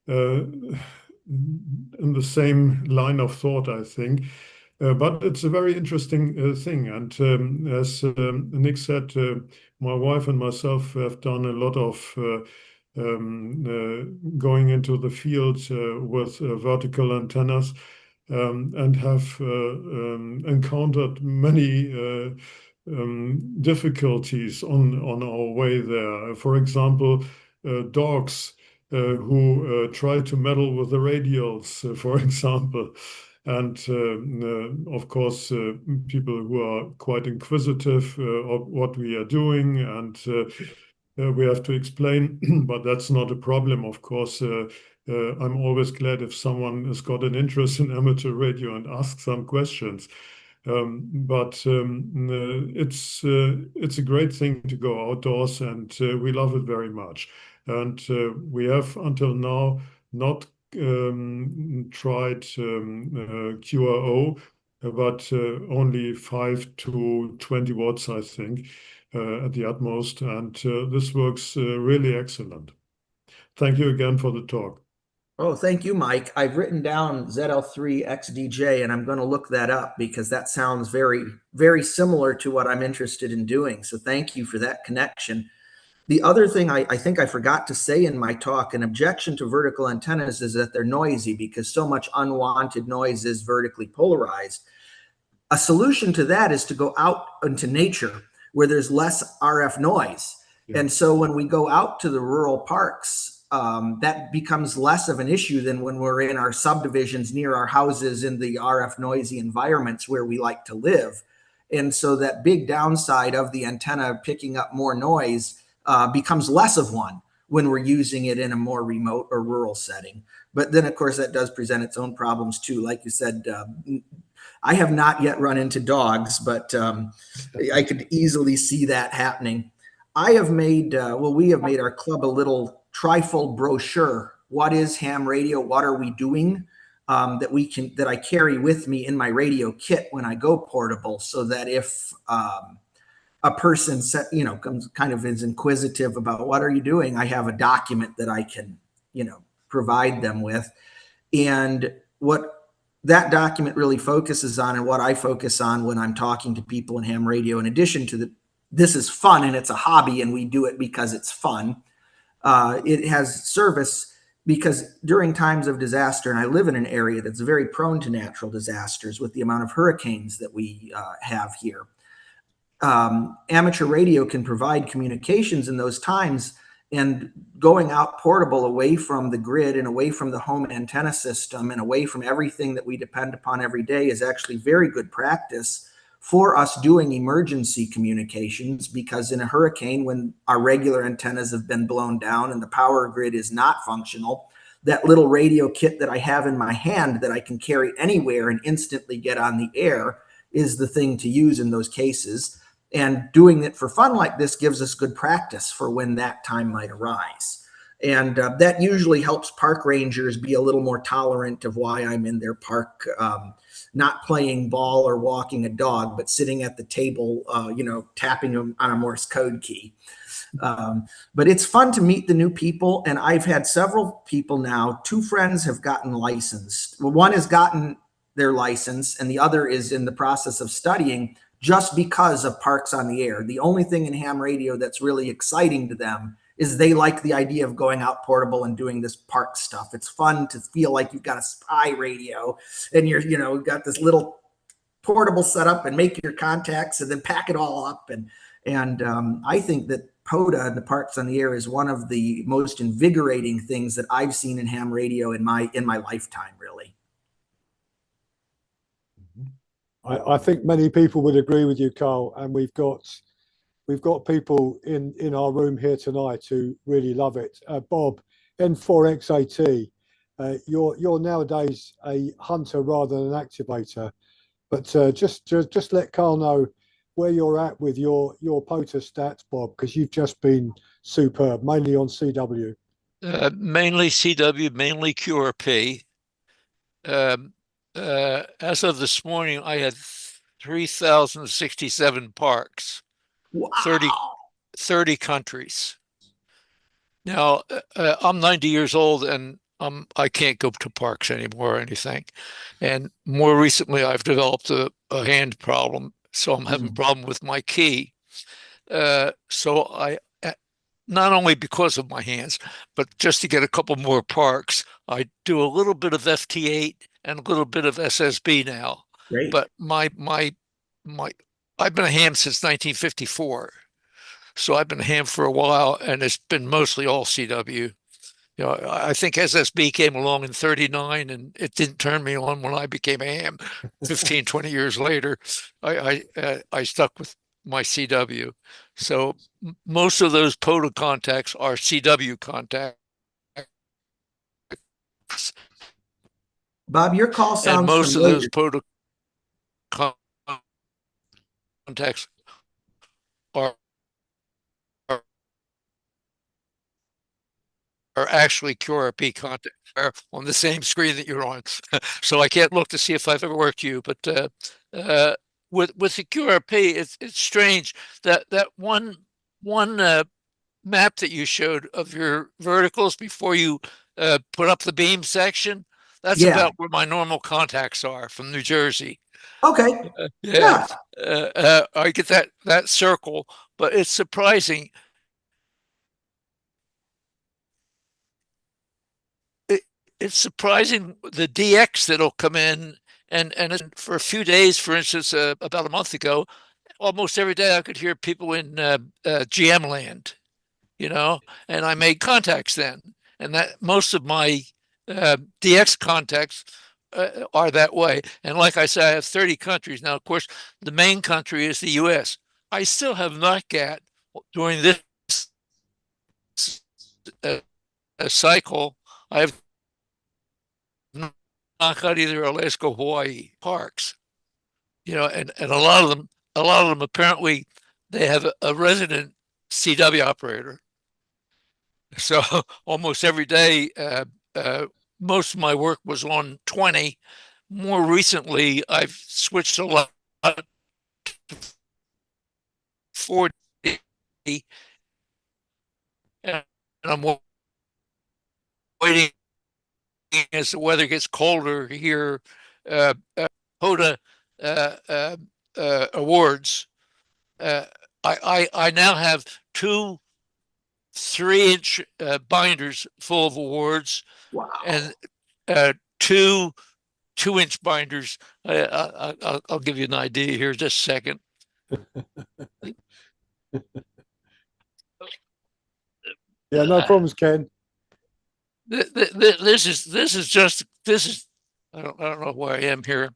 the same line of thought, I think. But it's a very interesting thing. And as Nick said, my wife and myself have done a lot of going into the field with vertical antennas, and have encountered many difficulties on our way there. For example, dogs who try to meddle with the radials, for example. And of course, people who are quite inquisitive of what we are doing, and we have to explain, but that's not a problem, of course. I'm always glad if someone has got an interest in amateur radio and asks some questions. But it's a great thing to go outdoors, and we love it very much. And we have until now not tried QRO, but only 5 to 20 watts, I think, at the utmost. And this works really excellent. Thank you again for the talk. Oh, thank you, Mike. I've written down ZL3XDJ, and I'm going to look that up because that sounds very, very similar to what I'm interested in doing. So thank you for that connection. The other thing I think I forgot to say in my talk, an objection to vertical antennas is that they're noisy because so much unwanted noise is vertically polarized. A solution to that is to go out into nature where there's less RF noise. Yeah. And so when we go out to the rural parks, that becomes less of an issue than when we're in our subdivisions near our houses in the RF noisy environments where we like to live. And so that big downside of the antenna picking up more noise becomes less of one when we're using it in a more remote or rural setting. But then, of course, that does present its own problems too. Like you said, I have not yet run into dogs, but I could easily see that happening. I have made, we have made our club a little trifold brochure. What is ham radio? What are we doing? That I carry with me in my radio kit when I go portable, so that if a person comes kind of is inquisitive about what are you doing, I have a document that I can, provide them with. And what that document really focuses on, and what I focus on when I'm talking to people in ham radio, in addition to this is fun and it's a hobby and we do it because it's fun. It has service because during times of disaster, and I live in an area that's very prone to natural disasters with the amount of hurricanes that we have here. Amateur radio can provide communications in those times, and going out portable away from the grid and away from the home antenna system and away from everything that we depend upon every day is actually very good practice for us doing emergency communications, because in a hurricane, when our regular antennas have been blown down and the power grid is not functional, that little radio kit that I have in my hand that I can carry anywhere and instantly get on the air is the thing to use in those cases. And doing it for fun like this gives us good practice for when that time might arise. And that usually helps park rangers be a little more tolerant of why I'm in their park, not playing ball or walking a dog, but sitting at the table, tapping them on a Morse code key. But it's fun to meet the new people. And I've had several people now. 2 friends have gotten licensed. Well, one has gotten their license and the other is in the process of studying, just because of Parks on the Air. The only thing in ham radio that's really exciting to them is they like the idea of going out portable and doing this park stuff. It's fun to feel like you've got a spy radio and you're, you know, got this little portable setup and make your contacts and then pack it all up. And I think that POTA and the Parks on the Air is one of the most invigorating things that I've seen in ham radio in my lifetime, really. I think many people would agree with you, Carl, and we've got people in our room here tonight who really love it. Bob, N4XAT, you're nowadays a hunter rather than an activator, but just let Carl know where you're at with your POTA stats, Bob, because you've just been superb, mainly on CW. Mainly CW, mainly QRP. As of this morning, I had 3,067 parks, Wow. 30 countries. Now, I'm 90 years old and I can't go to parks anymore or anything. And more recently, I've developed a hand problem. So I'm having a problem with my key. So I, not only because of my hands, but just to get a couple more parks, I do a little bit of FT8 and a little bit of SSB now. Great. But I've been a ham since 1954. So I've been a ham for a while, and it's been mostly all CW. You know, I think SSB came along in 39 and it didn't turn me on when I became a ham 15, 20 years later. I stuck with my CW. So most of those POTA contacts are CW contacts. Bob, your call sounds and most familiar. of those POTA contacts are actually QRP contacts on the same screen that you're on. So I can't look to see if I've ever worked you, but with the QRP, it's strange that one map that you showed of your verticals before you put up the beam section, that's about where my normal contacts are from New Jersey. Okay. I get that circle, but it's surprising. It's surprising the DX that'll come in and for a few days, for instance, about a month ago, almost every day I could hear people in GM land, you know, and I made contacts then, and that most of my DX contacts are that way. And like I said, I have 30 countries now. Of course, the main country is the U.S. I still have not got during this cycle. I have not got either Alaska, Hawaii parks, you know, and a lot of them apparently they have a resident CW operator. So almost every day, most of my work was on 20. More recently, I've switched a lot to 40, and I'm waiting as the weather gets colder here. POTA awards. I now have 2 3-inch binders full of awards. Wow. And 2 2-inch binders. I'll give you an idea here just a second. Yeah, no problems, Ken. This is I don't know where I am here.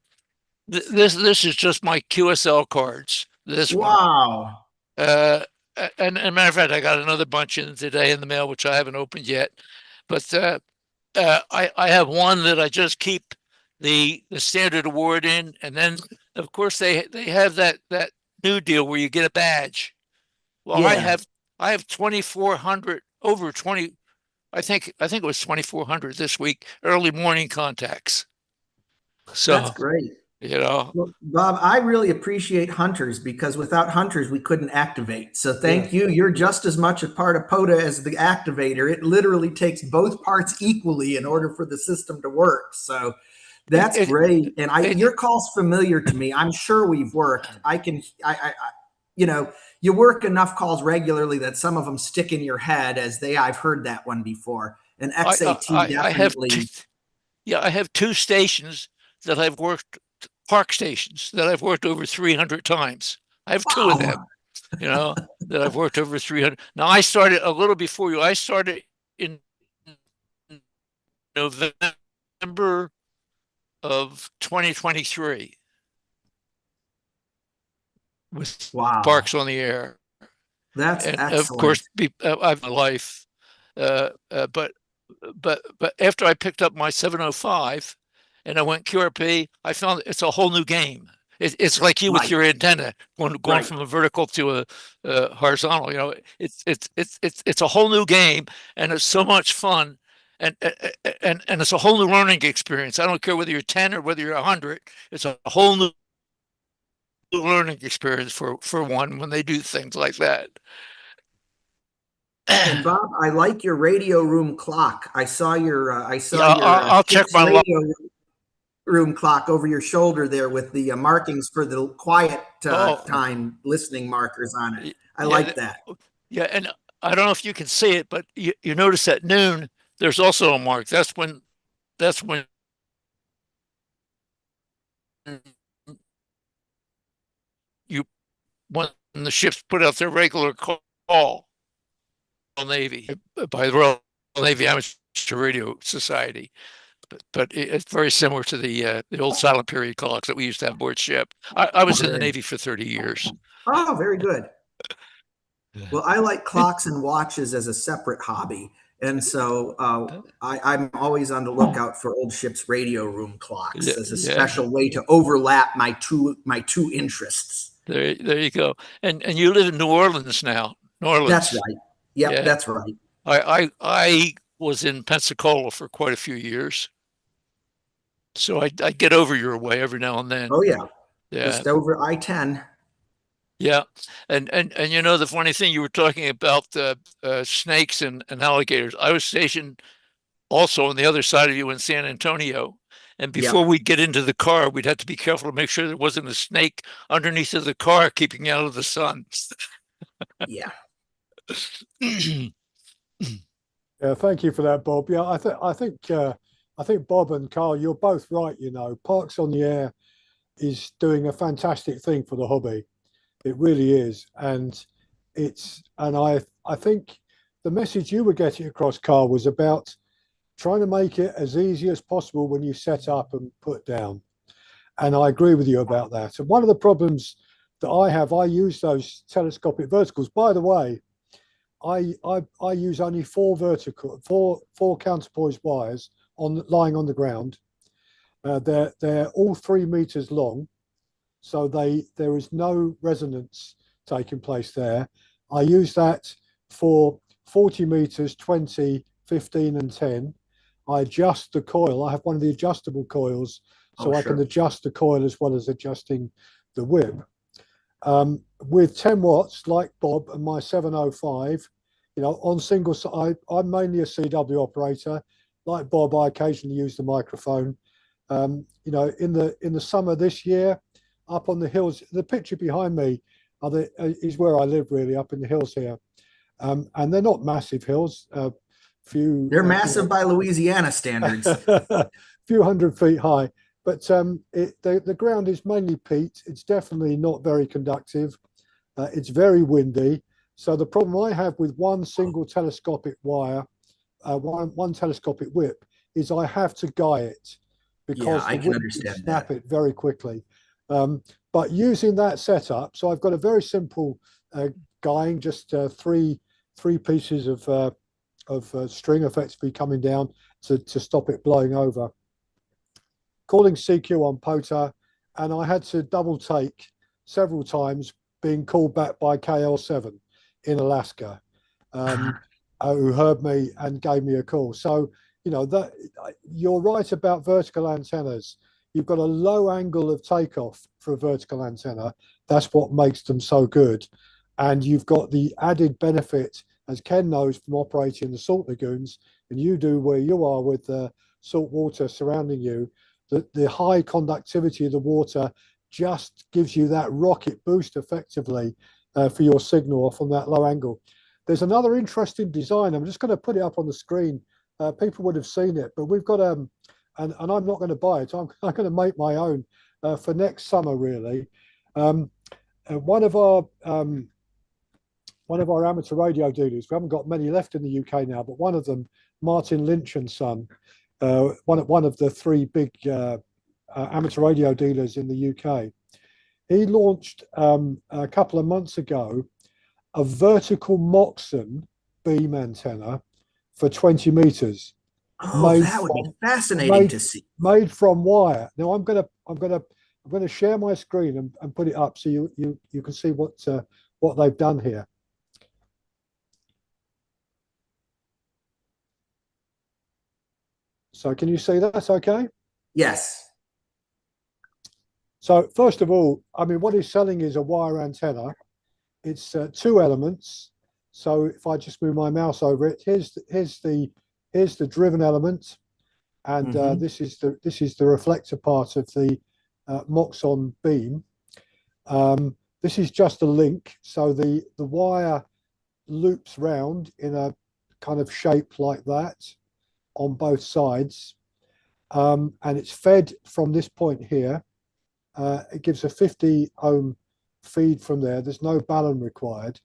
This is just my QSL cards. This wow. one. And matter of fact, I got another bunch in today in the mail, which I haven't opened yet. But I have one that I just keep the standard award in, and then of course they have that new deal where you get a badge. Well, I have 2,400 over 20. I think it was 2,400 this week. Early morning contacts. So that's great. You know, well, Bob, I really appreciate hunters because without hunters, we couldn't activate. So thank you. You're just as much a part of POTA as the activator. It literally takes both parts equally in order for the system to work. So that's great. And your call's familiar to me. I'm sure we've worked. you know, you work enough calls regularly that some of them stick in your head as I've heard that one before. And XAT definitely. I have two stations that I've worked, park stations that I've worked over 300 times. I have two of them, you know, that I've worked over 300. Now, I started a little before you. I started in November of 2023 with Parks on the Air. That's and excellent. Of course, I've my life, but after I picked up my 705 and I went QRP, I found it's a whole new game. It's like you with your antenna going from a vertical to a horizontal. You know, it's a whole new game, and it's so much fun, and it's a whole new learning experience. I don't care whether you're 10 or whether you're 100. It's a whole new learning experience for one when they do things like that. And Bob, I like your radio room clock. I saw your I'll check my radio room clock over your shoulder there with the markings for the quiet time listening markers on it. I like that. Yeah, and I don't know if you can see it, but you notice at noon there's also a mark. That's when when the ships put out their regular call. Navy by the Royal Navy Amateur Radio Society, but it's very similar to the old silent period clocks that we used to have aboard ship. I was in the Navy for 30 years. Oh, very good. Well, I like clocks and watches as a separate hobby, and so I'm always on the lookout for old ships' radio room clocks as a special way to overlap my two interests. There you go. And you live in New Orleans now. New Orleans. That's right. Yep, that's right. I was in Pensacola for quite a few years, so I get over your way every now and then. Oh yeah, just over I-10. Yeah, and you know the funny thing, you were talking about snakes and alligators. I was stationed also on the other side of you in San Antonio, and before we'd get into the car, we'd have to be careful to make sure there wasn't a snake underneath of the car keeping out of the sun. Yeah. Yeah, thank you for that, Bob. Yeah, I think Bob and Carl, you're both right. You know, Parks on the Air is doing a fantastic thing for the hobby. It really is, and I think the message you were getting across, Carl, was about trying to make it as easy as possible when you set up and put down. And I agree with you about that. And one of the problems that I use those telescopic verticals. By the way, I use only four counterpoise wires lying on the ground. They're all 3 meters long, so there is no resonance taking place there. I use that for 40 meters, 20, 15, and 10. I adjust the coil. I have one of the adjustable coils, so I can adjust the coil as well as adjusting the whip. With 10 watts, like Bob and my 705, you know, on single side, I'm mainly a CW operator. Like Bob, I occasionally use the microphone. You know, in the summer this year, up on the hills, the picture behind me is where I live, really, up in the hills here. And they're not massive hills. They're massive by Louisiana standards. A few 100 feet high. But the ground is mainly peat. It's definitely not very conductive. It's very windy. So the problem I have with one single telescopic wire, one telescopic whip, is I have to guy it because I can understand snap it very quickly. But using that setup, so I've got a very simple guying, just three pieces of string effectively coming down to stop it blowing over. Calling CQ on POTA, and I had to double take several times, being called back by KL7 in Alaska, who heard me and gave me a call. So, you know, that you're right about vertical antennas. You've got a low angle of takeoff for a vertical antenna. That's what makes them so good. And you've got the added benefit, as Ken knows from operating the salt lagoons, and you do where you are with the salt water surrounding you, the high conductivity of the water just gives you that rocket boost effectively for your signal off on that low angle. There's another interesting design. I'm just going to put it up on the screen. People would have seen it, but we've got and I'm not going to buy it. I'm going to make my own for next summer, really. One of our amateur radio dealers, we haven't got many left in the UK now, but one of them, Martin Lynch and Son, one of the three big amateur radio dealers in the UK, he launched a couple of months ago a vertical Moxon beam antenna for 20 meters. Oh, that would be fascinating to see. Made from wire. Now I'm gonna share my screen and put it up so you can see what they've done here. So can you see that okay? Yes. So first of all, I mean, what he's selling is a wire antenna. It's 2 elements. So if I just move my mouse over it, here's the driven element, and this is the reflector part of the Moxon beam. This is just a link, so the wire loops round in a kind of shape like that on both sides, and it's fed from this point here. It gives a 50 ohm feed from there. There's no balun required,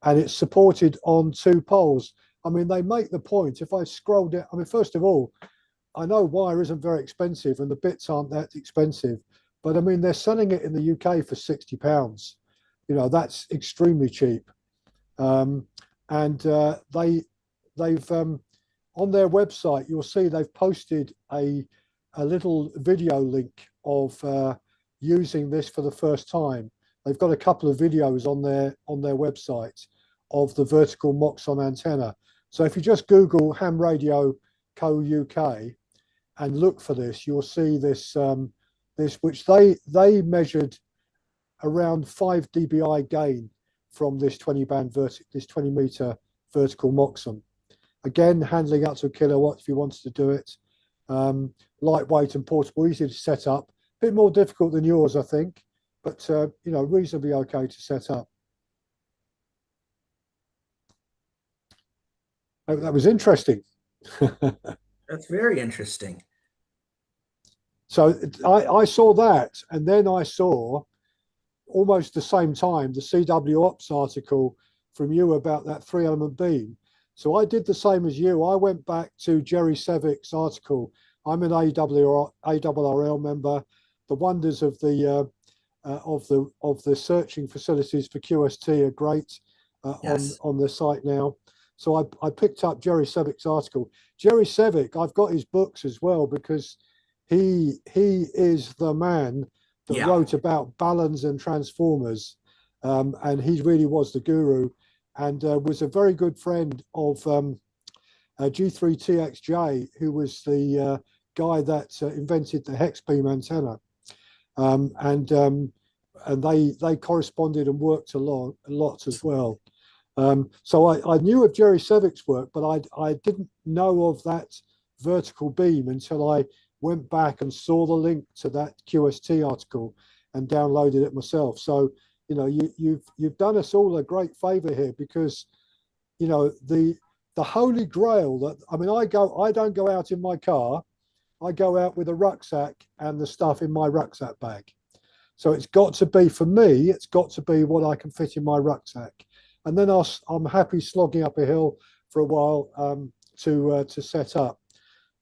and it's supported on 2 poles. I mean, they make the point. If I scroll down, I mean, first of all, I know wire isn't very expensive and the bits aren't that expensive, but I mean, they're selling it in the UK for £60. You know, that's extremely cheap. And they've on their website, you'll see they've posted a little video link of using this for the first time. They've got a couple of videos on their website of the vertical Moxon antenna. So if you just Google Ham Radio Co UK and look for this, you'll see this which they measured around 5 dBi gain from this 20 meter vertical Moxon. Again, handling up to a kilowatt if you wanted to do it. Lightweight and portable, easy to set up. A bit more difficult than yours, I think, but you know, reasonably okay to set up. Oh, that was interesting. That's very interesting. So I saw that, and then I saw almost the same time the CW Ops article from you about that 3-element beam. So I did the same as you. I went back to Jerry Sevick's article. I'm an ARRL member. The wonders of the searching facilities for QST are great Yes. on the site now. So I picked up Jerry Sevick's article. Jerry Sevick, I've got his books as well because he is the man that wrote about baluns and transformers, and he really was the guru, and was a very good friend of G3TXJ, who was the guy that invented the hex beam antenna, and they corresponded and worked a lot as well. So I knew of Jerry Sevick's work, but I didn't know of that vertical beam until I went back and saw the link to that QST article and downloaded it myself. So, you know, you've done us all a great favor here, because, you know, the holy grail that, I mean, I don't go out in my car. I go out with a rucksack and the stuff in my rucksack bag. So it's got to be, for me, it's got to be what I can fit in my rucksack. And then I'm happy slogging up a hill for a while to set up.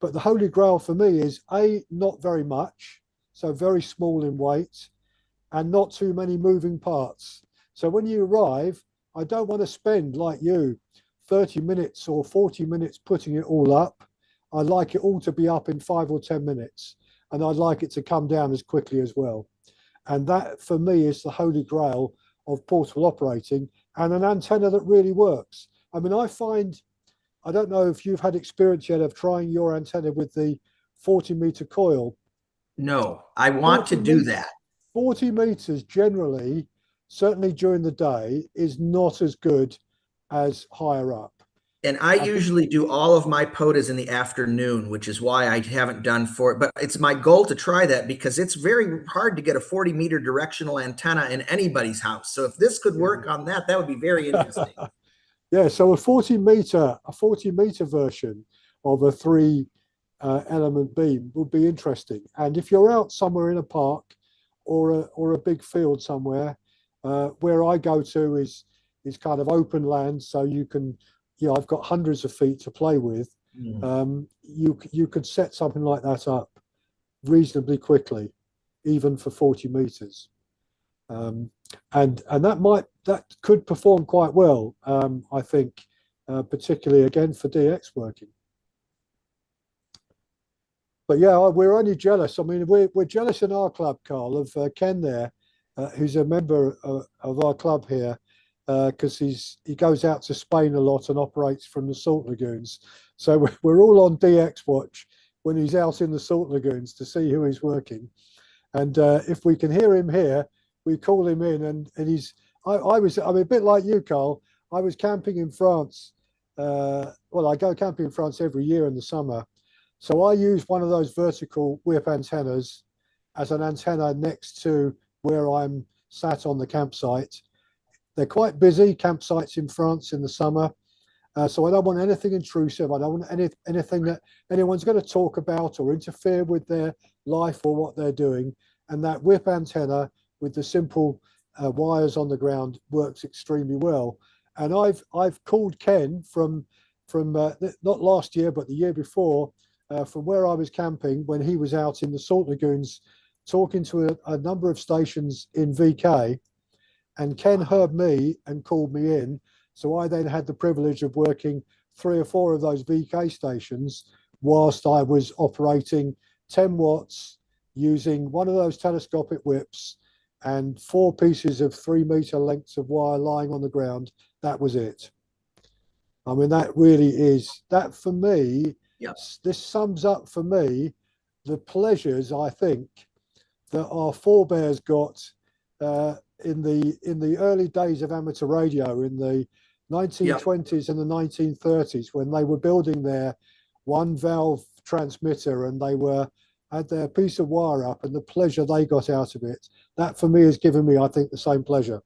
But the holy grail for me is not very much, so very small in weight, and not too many moving parts. So when you arrive, I don't want to spend, like you, 30 minutes or 40 minutes putting it all up. I like it all to be up in 5 or 10 minutes, and I'd like it to come down as quickly as well. And that, for me, is the holy grail of portable operating, and an antenna that really works. I mean, I don't know if you've had experience yet of trying your antenna with the 40-meter coil. No, I want to do that. 40 meters generally, certainly during the day, is not as good as higher up. And I usually do all of my POTAs in the afternoon, which is why I haven't done but it's my goal to try that because it's very hard to get a 40-meter directional antenna in anybody's house. So if this could work on that, that would be very interesting. Yeah, so a 40-meter version of a 3 element beam would be interesting. And if you're out somewhere in a park or a big field somewhere, where I go to is kind of open land, so you can, I've got hundreds of feet to play with. You could set something like that up reasonably quickly, even for 40 meters. And that could perform quite well, I think, particularly again for DX working. But yeah, we're only jealous. I mean, we're jealous in our club, Carl, of Ken there, who's a member of our club here, because he goes out to Spain a lot and operates from the salt lagoons. So we're all on DX watch when he's out in the salt lagoons to see who he's working. And if we can hear him here, we call him in, and he's. I'm a bit like you, Carl. I was camping in France. Well, I go camping in France every year in the summer. So I use one of those vertical whip antennas as an antenna next to where I'm sat on the campsite. They're quite busy campsites in France in the summer. So I don't want anything intrusive. I don't want anything that anyone's going to talk about or interfere with their life or what they're doing. And that whip antenna with the simple wires on the ground works extremely well. And I've called Ken from not last year, but the year before, from where I was camping when he was out in the salt lagoons talking to a number of stations in VK, and Ken heard me and called me in. So I then had the privilege of working 3 or 4 of those VK stations whilst I was operating 10 watts using one of those telescopic whips and 4 pieces of 3-meter lengths of wire lying on the ground. That was it. I mean, that really is, that for me, this sums up for me the pleasures, I think, that our forebears got in the early days of amateur radio in the 1920s and the 1930s, when they were building their 1-valve transmitter and they had their piece of wire up, and the pleasure they got out of it. That for me has given me, I think, the same pleasure.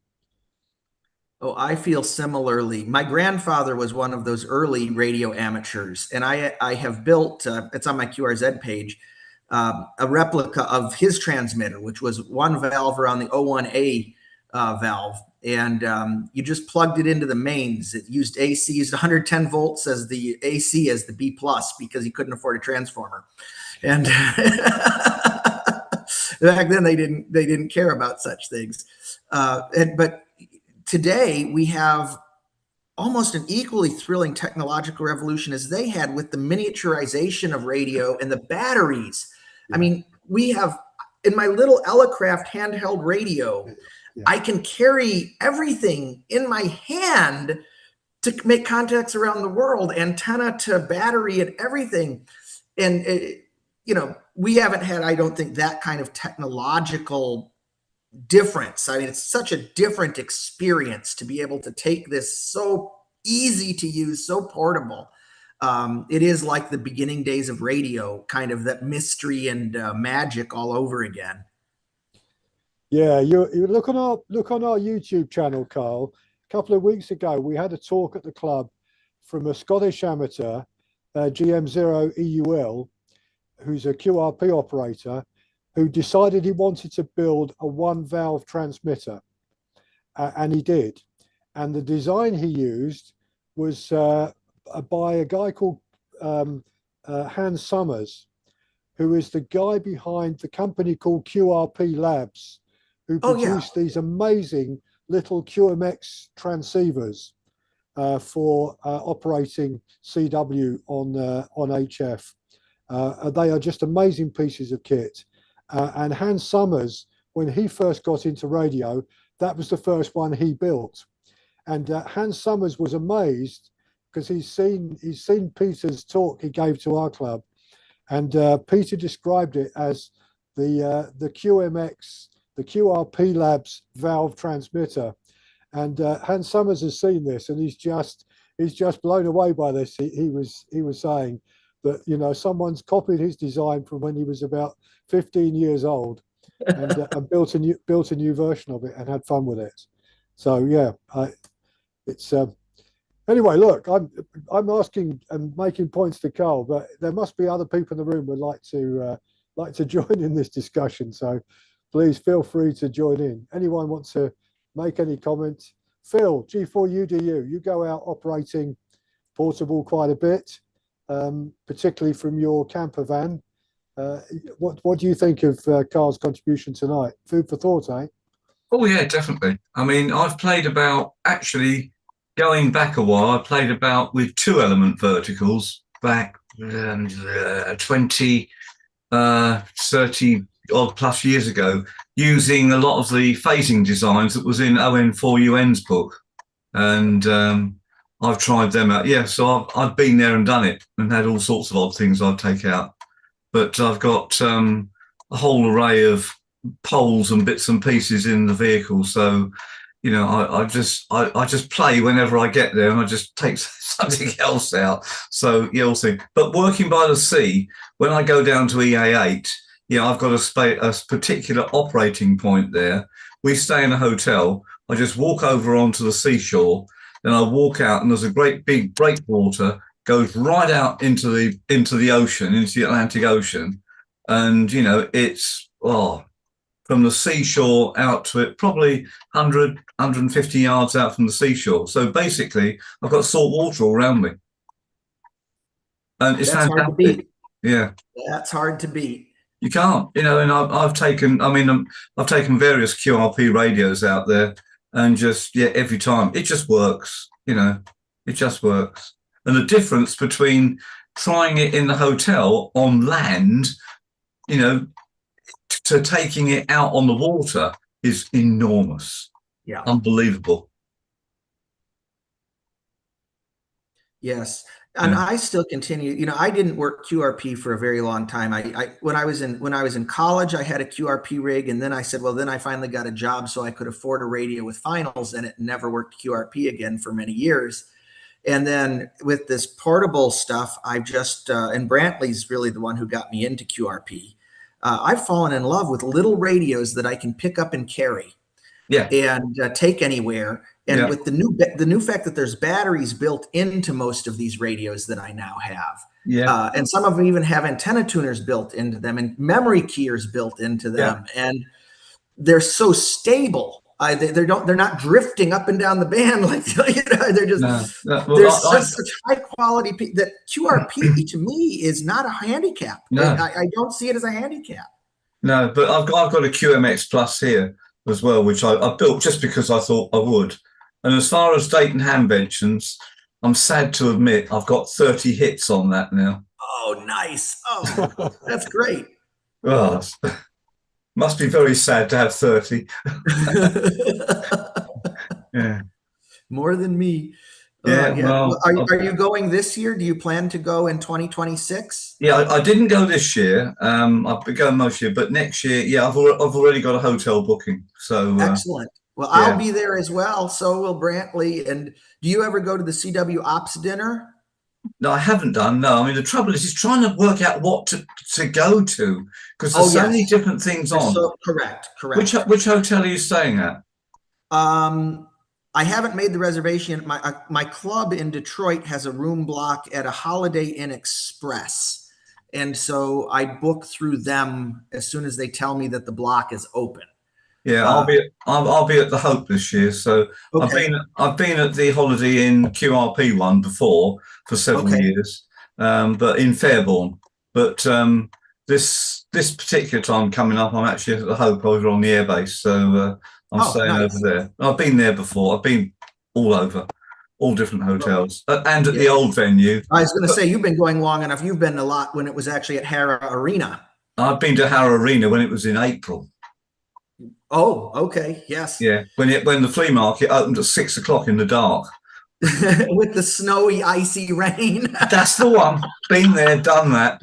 Oh, I feel similarly. My grandfather was one of those early radio amateurs, and I have built, it's on my QRZ page, a replica of his transmitter, which was 1 valve around the W8WZ A valve. And you just plugged it into the mains. It used AC, used 110 volts as the AC as the B plus because he couldn't afford a transformer. And back then they didn't care about such things. But today we have almost an equally thrilling technological revolution as they had with the miniaturization of radio and the batteries. I mean, we have, in my little Elecraft handheld radio, I can carry everything in my hand to make contacts around the world, antenna to battery and everything. And, we haven't had, I don't think, that kind of technological difference. I mean, it's such a different experience to be able to take this so easy to use, so portable. It is like the beginning days of radio, kind of that mystery and magic all over again. Yeah, you look on our YouTube channel, Carl. A couple of weeks ago, we had a talk at the club from a Scottish amateur, GM0EUL, who's a QRP operator, who decided he wanted to build a 1-valve transmitter, and he did. And the design he used was by a guy called Hans Summers, who is the guy behind the company called QRP Labs, who produced these amazing little QMX transceivers for operating CW on HF. They are just amazing pieces of kit. And Hans Summers, when he first got into radio, that was the first one he built. And Hans Summers was amazed because he's seen Peter's talk he gave to our club, and Peter described it as the QMX, the QRP Labs valve transmitter. And Hans Summers has seen this, and he's just he's just blown away by this. He was saying that, you know, someone's copied his design from when he was about 15 years old, and built a new version of it and had fun with it. So yeah, it's anyway. Look, I'm asking and making points to Carl, but there must be other people in the room who would like to join in this discussion. So please feel free to join in. Anyone want to make any comments? Phil, G4UDU, you go out operating portable quite a bit, particularly from your camper van. What do you think of Carl's contribution tonight? Food for thought, eh? Oh yeah, definitely. I mean, I've played about, actually going back a while, I played about with 2-element verticals back 20, 30 odd plus years ago, using a lot of the phasing designs that was in ON4UN's book. And I've tried them out. Yeah, so I've been there and done it and had all sorts of odd things I'd take out. But I've got a whole array of poles and bits and pieces in the vehicle. So, you know, I just play whenever I get there, and I just take something else out. So yeah, we'll see. But working by the sea, when I go down to EA8, yeah, I've got a particular operating point there. We stay in a hotel. I just walk over onto the seashore, then I walk out, and there's a great big breakwater goes right out into the ocean, into the Atlantic Ocean, and you know, it's from the seashore out to it, probably 100, 150 yards out from the seashore. So basically, I've got salt water all around me, and it's fantastic. Hard to beat. Yeah, that's hard to beat. You can't, you know. And I've taken various QRP radios out there, and just every time it just works. You know, it just works. And the difference between trying it in the hotel on land, you know, to taking it out on the water is enormous. Yeah. Unbelievable. Yes. And I still continue, you know, I didn't work QRP for a very long time. When I was in college, I had a QRP rig, and then I said, well, then I finally got a job so I could afford a radio with finals in it, and never worked QRP again for many years. And then with this portable stuff, I've just, and Brantley's really the one who got me into QRP. I've fallen in love with little radios that I can pick up and carry, and take anywhere. And with the new fact that there's batteries built into most of these radios that I now have, and some of them even have antenna tuners built into them and memory keyers built into them, and they're so stable. They're not drifting up and down the band like, you know, they're just there's such high quality that QRP to me is not a handicap. No. I don't see it as a handicap. No, but I've got a QMX Plus here as well, which I built just because I thought I would. And as far as Dayton Hamventions, I'm sad to admit I've got 30 hits on that now. Oh, nice. Oh, that's great. Oh, must be very sad to have 30. Yeah. More than me. Well, are you going this year? Do you plan to go in 2026? Yeah, I didn't go this year. I've been going most year, but next year, I've already got a hotel booking. So excellent. Well, I'll be there as well. So will Brantley. And do you ever go to the CW Ops dinner? No, I haven't done. No, I mean, the trouble is trying to work out what to go to, because there's so many different things on. So, correct. Which hotel are you staying at? I haven't made the reservation. My club in Detroit has a room block at a Holiday Inn Express, and so I book through them as soon as they tell me that the block is open. Yeah, I'll be at the Hope this year. So I've been at the Holiday Inn QRP one before for several years, but in Fairbourne. But this particular time coming up, I'm actually at the Hope over on the airbase. So I'm staying over there. I've been there before. I've been all over, all different hotels, and at the old venue. I was going to say, you've been going long enough. You've been a lot when it was actually at Harrow Arena. I've been to Harrow Arena when it was in April. Oh, okay. Yes. Yeah. When the flea market opened at 6 o'clock in the dark. With the snowy, icy rain. That's the one. Been there, done that.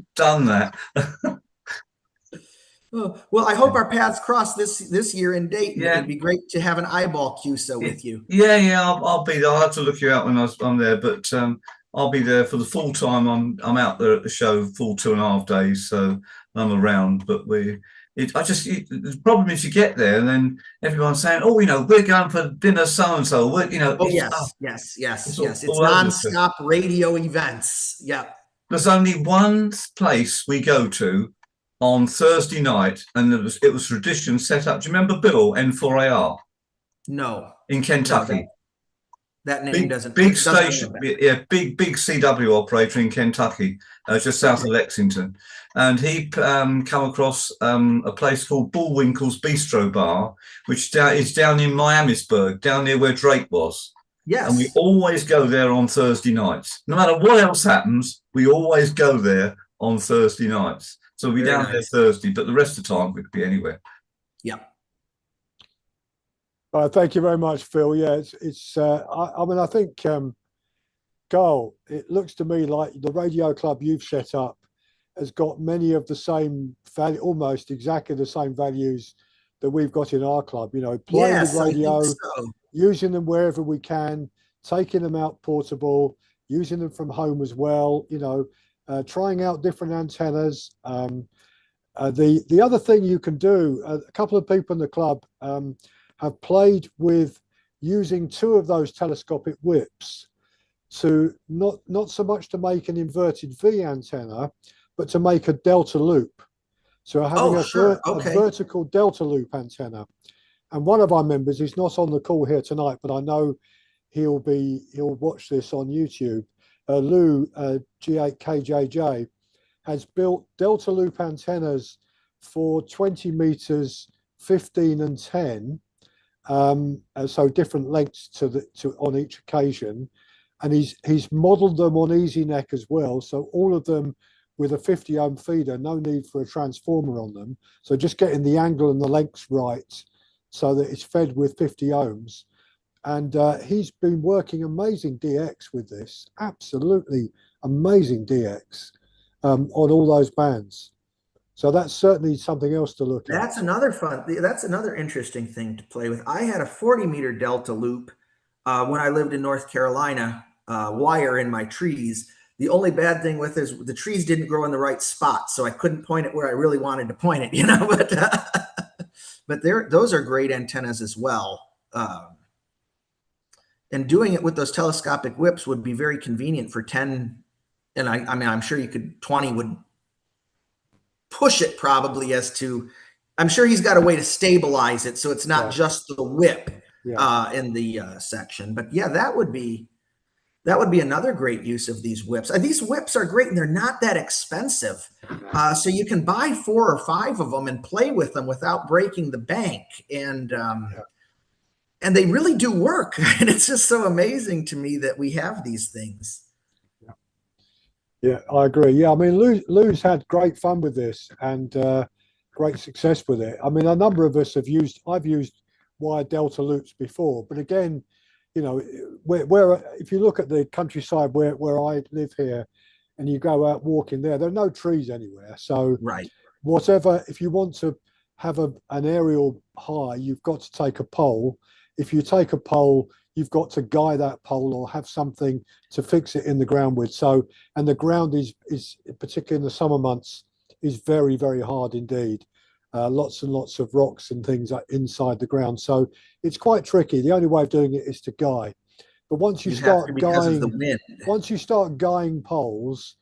Oh, well, I hope our paths cross this year in Dayton. Yeah. It'd be great to have an eyeball CUSA with you. Yeah, I'll be there. I'll have to look you out when I'm there, but I'll be there for the full time. I'm out there at the show full 2.5 days, so I'm around. But the problem is you get there and then everyone's saying, oh, we're going for dinner so and so. Oh yes. It's all over the place. nonstop radio events. Yeah. There's only one place we go to on Thursday night, and it was tradition set up. Do you remember Bill N4AR? No. In Kentucky. No, that name doesn't. Big station, big CW operator in Kentucky, just south of Lexington, and he come across a place called Bullwinkle's Bistro Bar, which is down in Miamisburg, down near where Drake was. Yes. And we always go there on Thursday nights. No matter what else happens, we always go there on Thursday nights. So we'll be down there Thursday, but the rest of the time we could be anywhere. Yeah. Thank you very much, Phil. Yeah, I think, Carl, it looks to me like the radio club you've set up has got many of the same value, almost exactly the same values that we've got in our club. Playing with radio, using them wherever we can, taking them out portable, using them from home as well. Trying out different antennas. The other thing you can do, a couple of people in the club have played with using 2 of those telescopic whips to not so much to make an inverted V antenna, but to make a delta loop. So having a vertical delta loop antenna. And one of our members, he's not on the call here tonight, but I know he'll watch this on YouTube. Lou, G8KJJ, has built delta loop antennas for 20 meters, 15 and 10. So different lengths on each occasion, and he's modeled them on EasyNet as well. So all of them with a 50 ohm feeder, no need for a transformer on them. So just getting the angle and the lengths right so that it's fed with 50 ohms. And he's been working amazing DX with this, absolutely amazing DX on all those bands. So that's certainly something else to look at. That's another interesting thing to play with. I had a 40-meter delta loop when I lived in North Carolina, wire in my trees. The only bad thing with it is the trees didn't grow in the right spot, so I couldn't point it where I really wanted to point it, but those are great antennas as well. And doing it with those telescopic whips would be very convenient for 10. And I mean, I'm sure 20 would push it probably I'm sure he's got a way to stabilize it so it's not just the whip in the section. But yeah, that would be another great use of these whips. These whips are great and they're not that expensive. So you can buy 4 or 5 of them and play with them without breaking the bank. And they really do work. And it's just so amazing to me that we have these things. Yeah, I agree. Yeah, I mean, Lou's had great fun with this and great success with it. I mean, a number of us I've used wired delta loops before, but again, where if you look at the countryside where I live here and you go out walking there are no trees anywhere. So whatever, if you want to have an aerial high, you've got to take a pole. If you take a pole, you've got to guide that pole or have something to fix it in the ground with. So, and the ground is particularly in the summer months, is very, very hard indeed. Lots and lots of rocks and things inside the ground. So it's quite tricky. The only way of doing it is to guy. But once you start guying poles,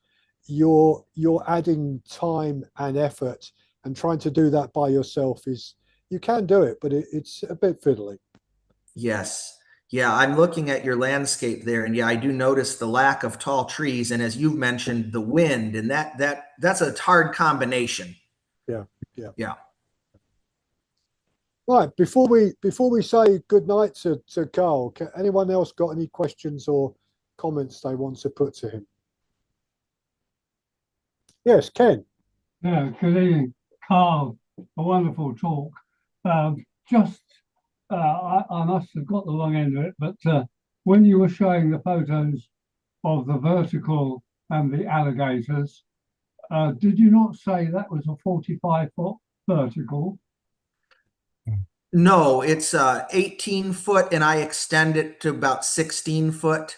you're adding time and effort, and trying to do that by yourself you can do it, but it's a bit fiddly. Yes. Yeah, I'm looking at your landscape there, and yeah, I do notice the lack of tall trees, and as you've mentioned, the wind, and that's a hard combination. Yeah. Right, before we say good night to Carl, anyone else got any questions or comments they want to put to him? Yes, Ken. Yeah, good evening, Carl. A wonderful talk. I must have got the wrong end of it, but when you were showing the photos of the vertical and the alligators, did you not say that was a 45-foot vertical? No, it's 18 foot and I extend it to about 16 foot.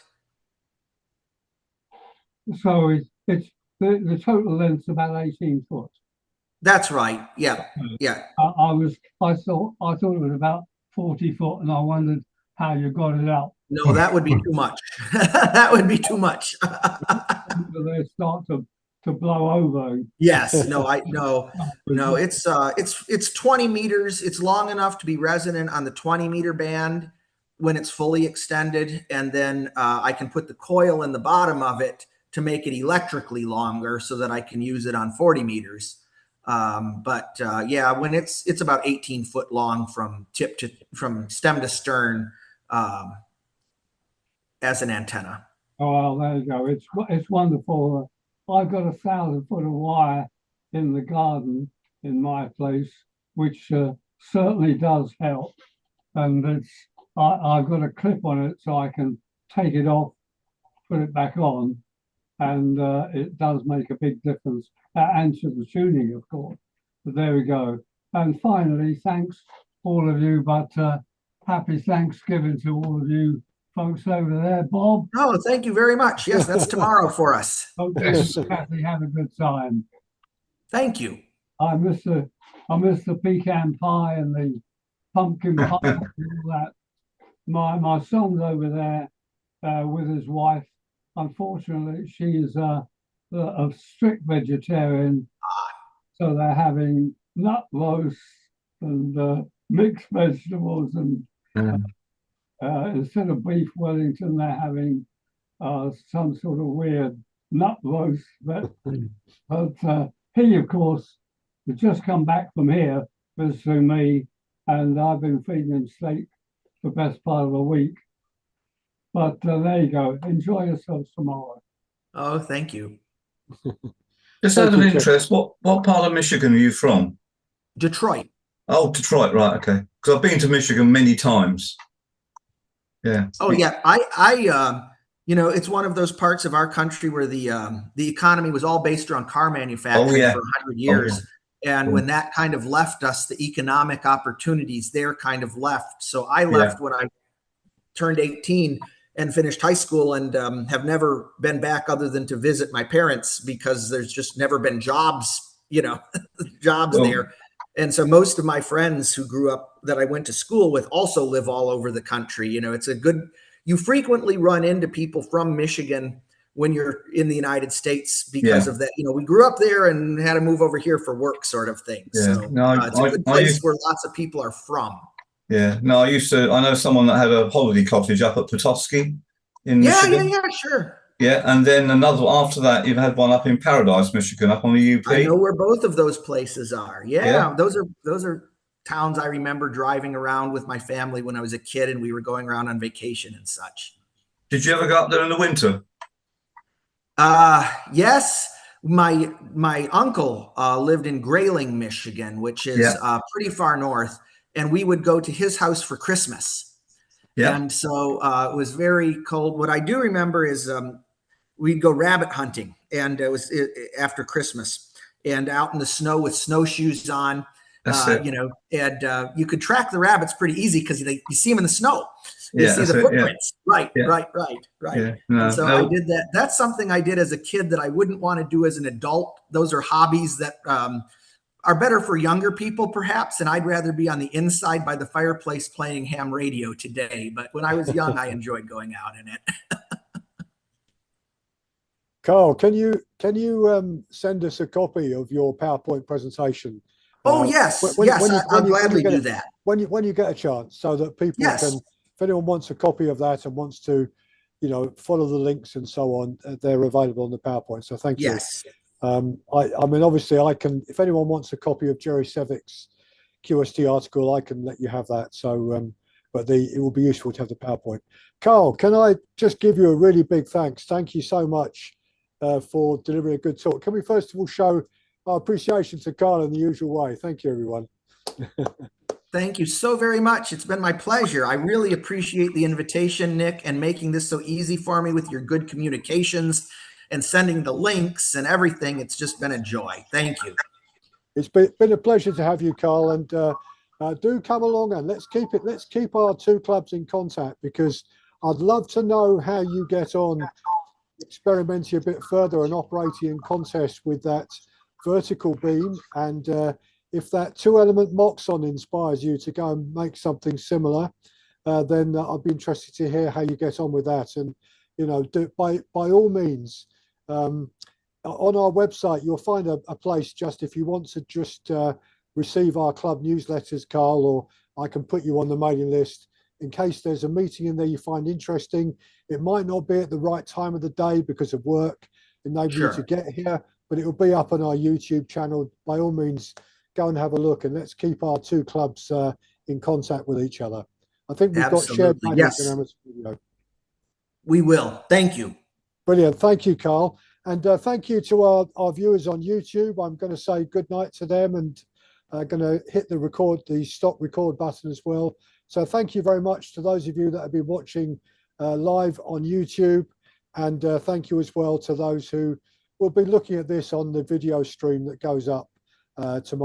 So it's the total length's about 18 foot. That's right. Yeah. Yeah. I thought it was about 40 foot, and I wondered how you got it up. No, that would be too much. That would be too much. They start to blow over. Yes. No, no, it's 20 meters. It's long enough to be resonant on the 20-meter band when it's fully extended. And then I can put the coil in the bottom of it to make it electrically longer so that I can use it on 40 meters. Yeah, when it's about 18 foot long from stem to stern as an antenna. Oh, well, there you go. It's wonderful. I've got 1,000 foot of wire in the garden in my place, which certainly does help. And I've got a clip on it so I can take it off, put it back on, and it does make a big difference. And to the tuning, of course. But there we go. And finally, thanks all of you, but happy Thanksgiving to all of you folks over there. Bob? Oh, thank you very much. Yes, that's tomorrow for us. Okay, Kathy, have a good time. Thank you. I miss the pecan pie and the pumpkin pie and all that. My son's over there with his wife. Unfortunately, she is a strict vegetarian, so they're having nut roast and mixed vegetables, and instead of beef Wellington, they're having some sort of weird nut roast. But he, of course, has just come back from here visiting me, and I've been feeding him steak the best part of a week. But there you go. Enjoy yourselves tomorrow. Oh, thank you. Just out of interest, what part of Michigan are you from? Detroit. Oh, Detroit, right, okay. Because I've been to Michigan many times. Yeah. Oh, yeah. I it's one of those parts of our country where the economy was all based around car manufacturing for 100 years. Oh, yeah. And when that kind of left us, the economic opportunities there kind of left. So I left when I turned 18 and finished high school, and have never been back other than to visit my parents, because there's just never been jobs, there. And so most of my friends who grew up that I went to school with also live all over the country. You frequently run into people from Michigan when you're in the United States because of that. We grew up there and had to move over here for work, sort of thing. Yeah. So it's a good place where lots of people are from. Yeah. No, I know someone that had a holiday cottage up at Petoskey in Michigan. Yeah, sure. Yeah, and then another after that, you've had one up in Paradise, Michigan, up on the UP. I know where both of those places are. Yeah. Those are towns I remember driving around with my family when I was a kid, and we were going around on vacation and such. Did you ever go up there in the winter? Yes. My uncle lived in Grayling, Michigan, which is pretty far north. And we would go to his house for Christmas. Yeah. And so it was very cold. What I do remember is we'd go rabbit hunting, and it was after Christmas, and out in the snow with snowshoes on, and you could track the rabbits pretty easy because you see them in the snow. You see the footprints. Right. Yeah. No, and so I did that. That's something I did as a kid that I wouldn't want to do as an adult. Those are hobbies that are better for younger people, perhaps, and I'd rather be on the inside by the fireplace playing ham radio today. But when I was young, I enjoyed going out in it. Carl, can you send us a copy of your PowerPoint presentation? Oh, yes. I'll gladly do that. When you get a chance, so that people can, if anyone wants a copy of that and wants to, follow the links and so on, they're available on the PowerPoint. So thank you. Yes. I mean, obviously, I can. If anyone wants a copy of Jerry Sevick's QST article, I can let you have that. So, but it will be useful to have the PowerPoint. Carl, can I just give you a really big thanks? Thank you so much for delivering a good talk. Can we first of all show our appreciation to Carl in the usual way? Thank you, everyone. Thank you so very much. It's been my pleasure. I really appreciate the invitation, Nick, and making this so easy for me with your good communications and sending the links and everything. It's just been a joy. Thank you. It's been a pleasure to have you, Carl, and do come along and let's keep our two clubs in contact, because I'd love to know how you get on experimenting a bit further and operating in contest with that vertical beam, and if that 2-element Moxon inspires you to go and make something similar, then I'd be interested to hear how you get on with that. And you know, by all means, on our website you'll find a place, just if you want to just receive our club newsletters, Carl, or I can put you on the mailing list in case there's a meeting in there you find interesting. It might not be at the right time of the day because of work, enable you to get here, but it will be up on our YouTube channel. By all means, go and have a look, and let's keep our two clubs in contact with each other. I think we've got shared values in our studio. We will. Thank you. Brilliant. Thank you, Carl. And thank you to our viewers on YouTube. I'm going to say good night to them, and going to hit the stop record button as well. So thank you very much to those of you that have been watching live on YouTube, and thank you as well to those who will be looking at this on the video stream that goes up tomorrow.